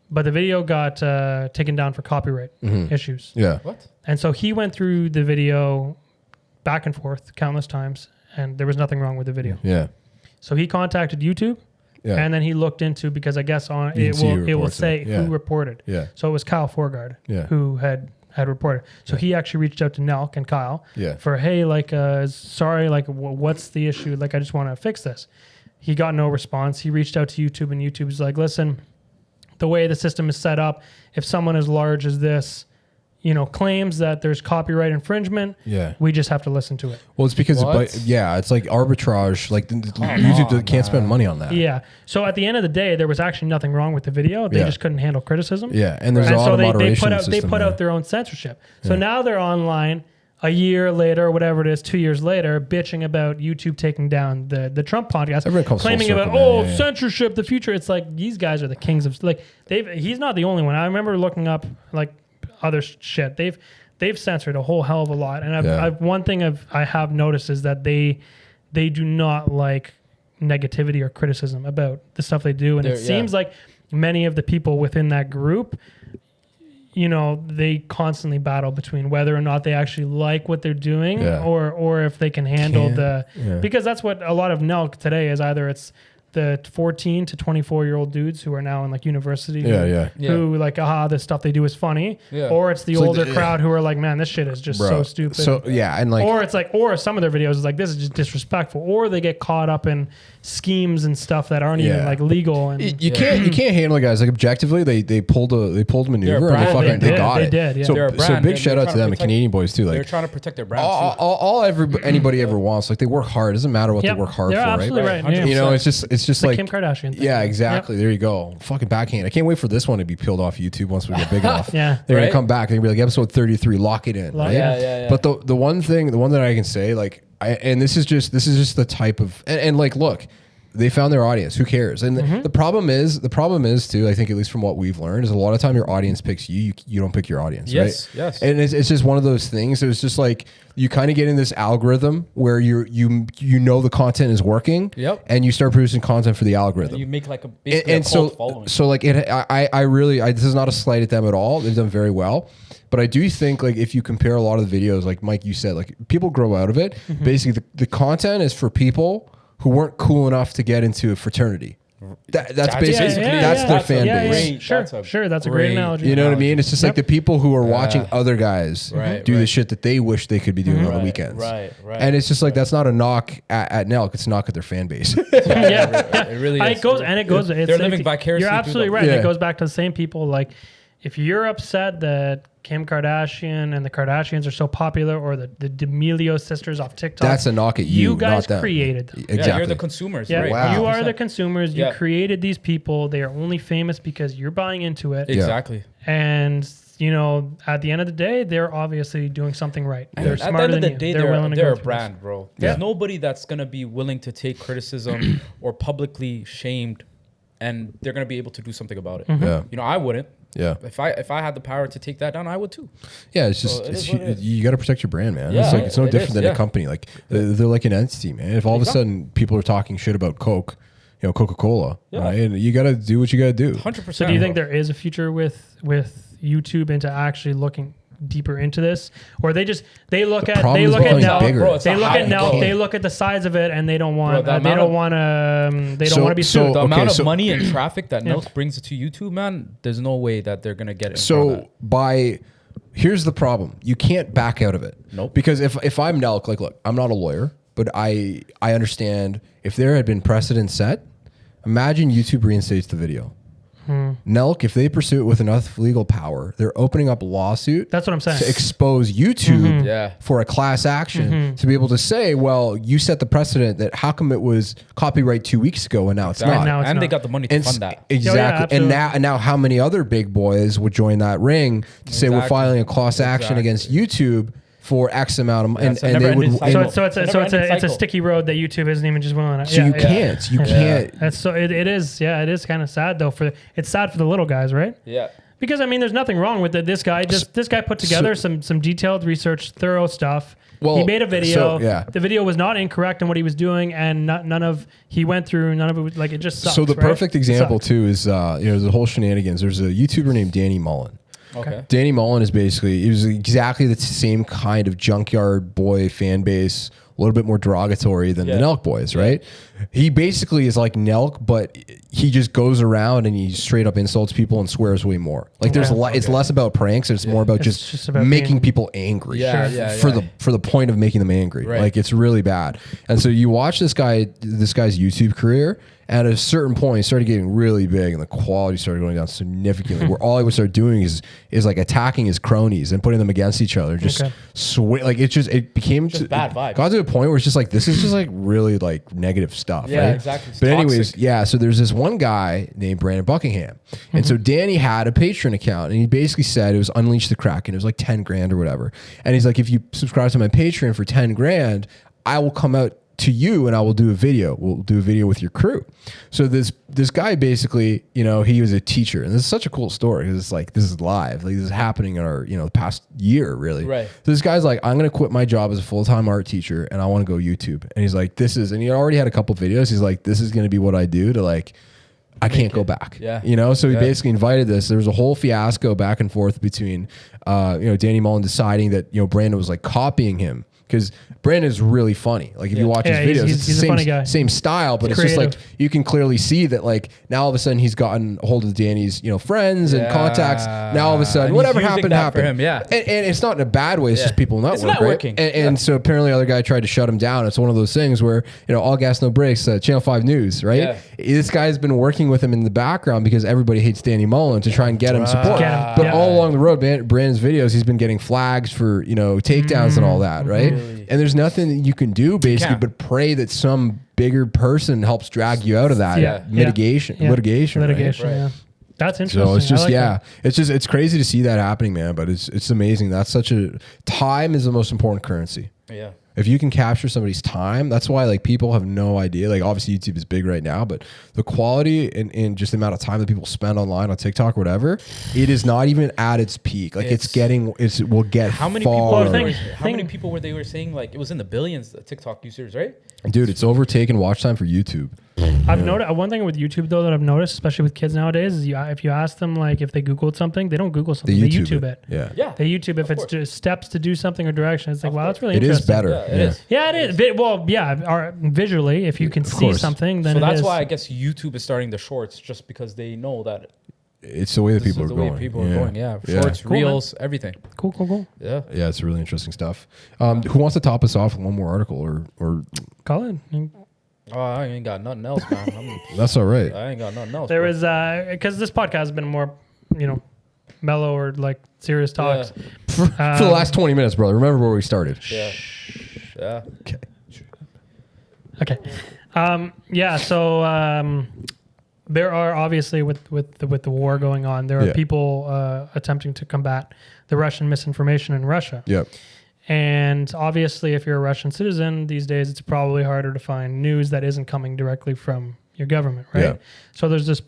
But the video got taken down for copyright issues. Yeah. What? And so he went through the video back and forth countless times, and there was nothing wrong with the video. Yeah. So he contacted YouTube, and then he looked into, because I guess it will say who reported. Yeah. So it was Kyle Forgard who had reported. So he actually reached out to Nelk and Kyle for, hey, like, sorry, like, what's the issue? Like, I just want to fix this. He got no response. He reached out to YouTube, and YouTube was like, listen, the way the system is set up, if someone as large as this, claims that there's copyright infringement, we just have to listen to it. Well, it's because it's like arbitrage. Like YouTube can't spend money on that. Yeah. So at the end of the day, there was actually nothing wrong with the video. They just couldn't handle criticism. Yeah, and there's a lot of moderation system. They put out their own censorship. So now they're online a year later, whatever it is, 2 years later, bitching about YouTube taking down the Trump podcast, claiming about censorship, the future. It's like these guys are the kings of he's not the only one. I remember looking up like other shit. They've censored a whole hell of a lot. And one thing I have noticed is that they do not like negativity or criticism about the stuff they do. And it seems like many of the people within that group, they constantly battle between whether or not they actually like what they're doing or if they can handle because that's what a lot of Nelk today is. Either it's the 14 to 24-year-old dudes who are now in like university who like, this stuff they do is funny, or it's the older crowd who are like, man, this shit is just so stupid. So and like, or it's like, or some of their videos is like, this is just disrespectful, or they get caught up in schemes and stuff that aren't even like legal. And you can't handle it, guys. Like objectively, they pulled maneuver and they got it. They did. So big shout out to them, the Canadian boys too. Like they're trying to protect their brand. Anybody ever wants, like they work hard. It doesn't matter what they work hard for, absolutely right? Right. It's just like Kim Kardashian thing. Yeah, exactly. There you go. Fucking backhand. I can't wait for this one to be peeled off YouTube once we get big enough. They're gonna come back and be like, episode 33, lock it in. Right? But the one that I can say, like, this is just the type of and like, look, they found their audience. Who cares? And the problem is too, I think, at least from what we've learned, is a lot of time your audience picks you. You don't pick your audience, right? Yes. And it's just one of those things. It's just like you kind of get in this algorithm where you know the content is working, and you start producing content for the algorithm. And you make like a cult following. So like I really this is not a slight at them at all. They've done very well. But I do think, like, if you compare a lot of the videos, like Mike, you said, like, people grow out of it. Basically, the content is for people who weren't cool enough to get into a fraternity. That's basically that's their fan base. Sure, that's a great analogy. You know what I mean? It's just like the people who are watching other guys do the shit that they wish they could be doing on the weekends. Right. And it's just like, that's not a knock at Nelk. It's a knock at their fan base. It really is. It goes. They're living vicariously. You're absolutely right. It goes back to the same people. Like, if you're upset that Kim Kardashian and the Kardashians are so popular, or the D'Amelio sisters off TikTok, that's a knock at you. You guys not them. created them. Exactly. You're the consumers. Yeah, right? Wow. You are the consumers. You created these people. They are only famous because you're buying into it. Exactly. And at the end of the day, they're obviously doing something right. They're smarter than you. They're a brand, bro. There's nobody that's gonna be willing to take criticism or publicly shamed, and they're gonna be able to do something about it. I wouldn't. Yeah. If I had the power to take that down, I would too. Yeah, it's just you got to protect your brand, man. Yeah, it's no different than a company. Like they're like an entity, man. If all of a sudden people are talking shit about Coke, Coca-Cola, right? And you got to do what you got to do. 100%. So do you think there is a future with YouTube into actually looking deeper into this, or they look at problem is Nelk, bigger. they look at the size of it, and they don't want to be sued. The amount of money and traffic that Nelk brings to YouTube, man, there's no way that they're gonna get it. So here's the problem: you can't back out of it. Nope. Because if I'm Nelk, like, look, I'm not a lawyer, but I understand if there had been precedent set. Imagine YouTube reinstates the video. Nelk, if they pursue it with enough legal power, they're opening up a lawsuit. That's what I'm saying. To expose YouTube for a class action to be able to say, well, you set the precedent that how come it was copyright 2 weeks ago and now it's not. And they got the money to fund that. Exactly. And now how many other big boys would join that ring to say we're filing a class action against YouTube for X amount of money, and they would. So it's a sticky road that YouTube isn't even just willing to. So you can't. That's so it is. Yeah, it is kind of sad though. It's sad for the little guys, right? Yeah. Because I mean, there's nothing wrong with it. This guy put together some detailed research, thorough stuff. Well, he made a video. The video was not incorrect in what he was doing, and none of it was like it just sucks. So the perfect example too is the whole shenanigans. There's a YouTuber named Danny Mullen. Okay. Danny Mullen is he was exactly the same kind of junkyard boy fan base, a little bit more derogatory than the Nelk boys, right? He basically is like Nelk, but he just goes around and he straight up insults people and swears way more. Like it's less about pranks, it's more about just about making people angry. For the point of making them angry. Right. Like it's really bad. And so you watch this guy's YouTube career. At a certain point, he started getting really big, and the quality started going down significantly. Where all he would start doing is like attacking his cronies and putting them against each other. Just like it became just bad vibes. Got to a point where it's just like this is just like really like negative stuff. Yeah, right? exactly. It's but anyways, toxic. So there's this one guy named Brandon Buckingham, and so Danny had a Patreon account, and he basically said it was Unleash the Kraken. It was like 10 grand or whatever, and he's like, if you subscribe to my Patreon for 10 grand, I will come out to you and I will do a video. We'll do a video with your crew. So this guy basically, he was a teacher, and this is such a cool story because it's like, this is live. Like this is happening in our, the past year really. Right. So this guy's like, I'm going to quit my job as a full-time art teacher and I want to go YouTube. And he's like, and he already had a couple videos. He's like, this is going to be what I do to like, I can't go back. Yeah. So he basically invited this. There was a whole fiasco back and forth between, Danny Mullen deciding that, Brandon was like copying him. Because Brandon is really funny. Like if you watch his videos, it's he's the a funny guy. Same style, but it's just like you can clearly see that like now all of a sudden he's gotten a hold of Danny's friends and contacts. Now all of a sudden whatever happened happened. For him, and it's not in a bad way. It's just people network, networking. Right? And so apparently the other guy tried to shut him down. It's one of those things where all gas no breaks. Channel 5 News, right? Yeah. This guy's been working with him in the background because everybody hates Danny Mullen to try and get him support. But all along the road, Brandon's videos, he's been getting flags for takedowns and all that, right? Really? And there's nothing that you can do basically but pray that some bigger person helps drag you out of that litigation. Right? Yeah. That's interesting. So it's just it's crazy to see that happening, man. But it's amazing. That's time is the most important currency. Yeah. If you can capture somebody's time, that's why like people have no idea. Like obviously YouTube is big right now, but the quality and just the amount of time that people spend online on TikTok or whatever, it is not even at its peak. Like it will get how many people were they were saying like it was in the billions, the TikTok users, right? Dude, it's overtaken watch time for YouTube. I've noticed one thing with YouTube though that I've noticed, especially with kids nowadays, is if you ask them like if they Googled something, they don't Google something, they YouTube it. Yeah. They YouTube if it's just steps to do something or direction. It's like, wow, that's really interesting. It is better. It is. Yeah, it is. Well, visually, if you can see something, then so that's why I guess YouTube is starting the shorts, just because they know that it's the way that people are going. Shorts, reels, everything. Cool. Yeah, it's really interesting stuff. Who wants to top us off with one more article or call it? Oh, I ain't got nothing else, man. That's all right. I ain't got nothing else. There is because this podcast has been more, mellow or like serious talks for the last 20 minutes, brother. Remember where we started. Yeah. Okay. So there are obviously with the war going on, there are people attempting to combat the Russian misinformation in Russia. Yep. And obviously, if you're a Russian citizen these days, it's probably harder to find news that isn't coming directly from your government, right? Yeah. So there's this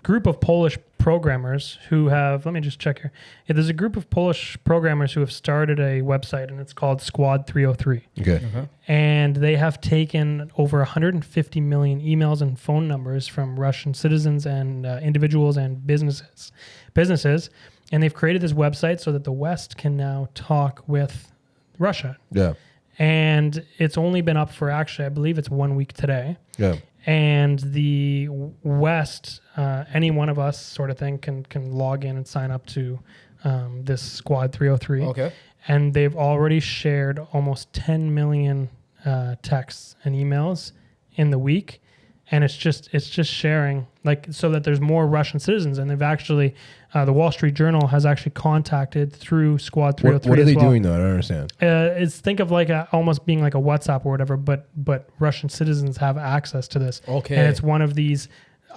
group of Polish programmers who have, let me just check here. Yeah, there's a group of Polish programmers who have started a website, and it's called Squad 303. Okay. And they have taken over 150 million emails and phone numbers from Russian citizens and individuals and businesses, and they've created this website so that the West can now talk with Russia. Yeah. And it's only been up for actually, I believe it's 1 week today. Yeah. And the West, any one of us sort of thing can log in and sign up to this Squad 303. Okay. And they've already shared almost 10 million texts and emails in the week. And it's just sharing, like, so that there's more Russian citizens. And they've actually, the Wall Street Journal has actually contacted through Squad 303. What are they doing though? I don't understand. It's think of like almost being like a WhatsApp or whatever, but Russian citizens have access to this. Okay. And it's one of these.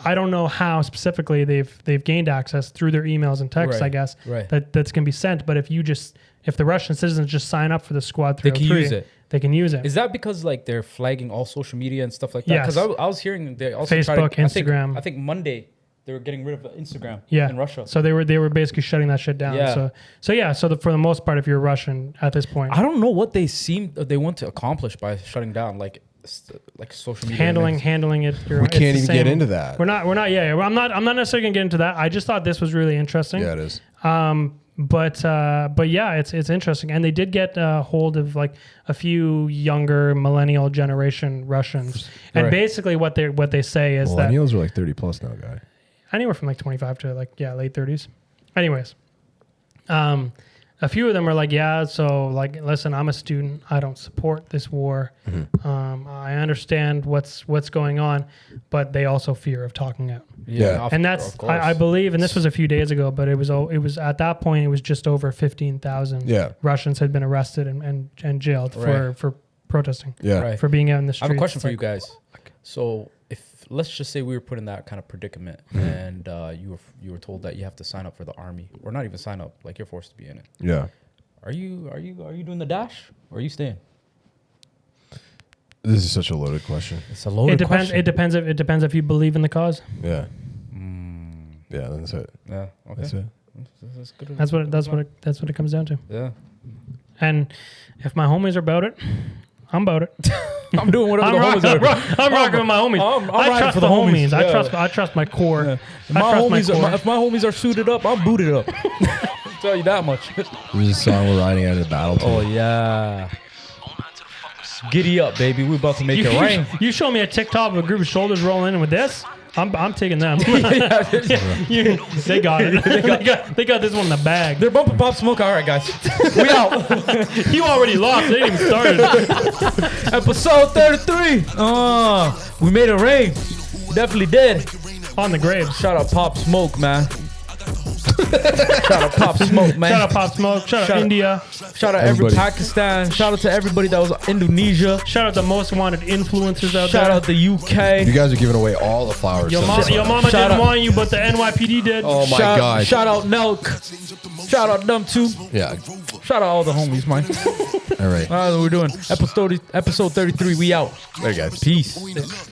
I don't know how specifically they've gained access through their emails and texts, I guess. Right. That's going to be sent. But if the Russian citizens just sign up for the Squad 303, they can use it. They can use it. Is that because like they're flagging all social media and stuff like that? Yes. Because I was hearing they also Facebook, Instagram. I think Monday they were getting rid of Instagram in Russia. So they were basically shutting that shit down. Yeah. So for the most part, if you're Russian at this point, I don't know what they want to accomplish by shutting down like social media. handling it. We can't even get into that. We're not. Yeah. I'm not necessarily gonna get into that. I just thought this was really interesting. Yeah, it is. But yeah, it's interesting, and they did get hold of like a few younger millennial generation Russians, and basically what they say is that millennials are like 30 plus now, guy. Anywhere from like 25 to like late 30s. Anyways, a few of them are like, so like, listen, I'm a student, I don't support this war. Mm-hmm. I understand what's going on, but they also fear of talking out. Yeah, and that's I believe, and this was a few days ago, but it was at that point it was just over 15,000 Russians had been arrested and jailed for protesting. For being out in the streets. I have a question for you guys. So if let's just say we were put in that kind of predicament, and you were told that you have to sign up for the army, or not even sign up, like you're forced to be in it. Yeah. Are you doing the dash, or are you staying? This is such a loaded question. It's a loaded question. It depends if you believe in the cause. Yeah. Yeah, that's it. Yeah. Okay. That's it. That's good. That's what it comes down to. Yeah. And if my homies are about it, I'm about it. I'm doing whatever the homies are. I'm rocking with my homies. I trust the homies. Yeah. I trust my core. Yeah. If my homies are suited up, I'm booted up. I'll tell you that much. There's a song we're riding out of battle to. Oh yeah. Giddy up, baby. We're about to make it rain. You show me a TikTok of a group of shoulders rolling in with this. I'm taking them. They got it. They got this one in the bag. They're bumping Pop Smoke. All right, guys. We out. You already lost. They didn't even started. Episode 33. We made it rain. Definitely did. On the grave. Shout out Pop Smoke, man. Shout out Pop Smoke, man. Shout out Pop Smoke. Shout out India. Shout out every Pakistan. Shout out to everybody that was Indonesia. Shout out the most wanted influencers out there. Shout out the UK. You guys are giving away all the flowers. Your mama didn't want you, but the NYPD did. Oh my God. Shout out Nelk. Shout out them too. Yeah. Shout out all the homies, man. All right. We're doing episode 33. We out. Later, guys. Peace.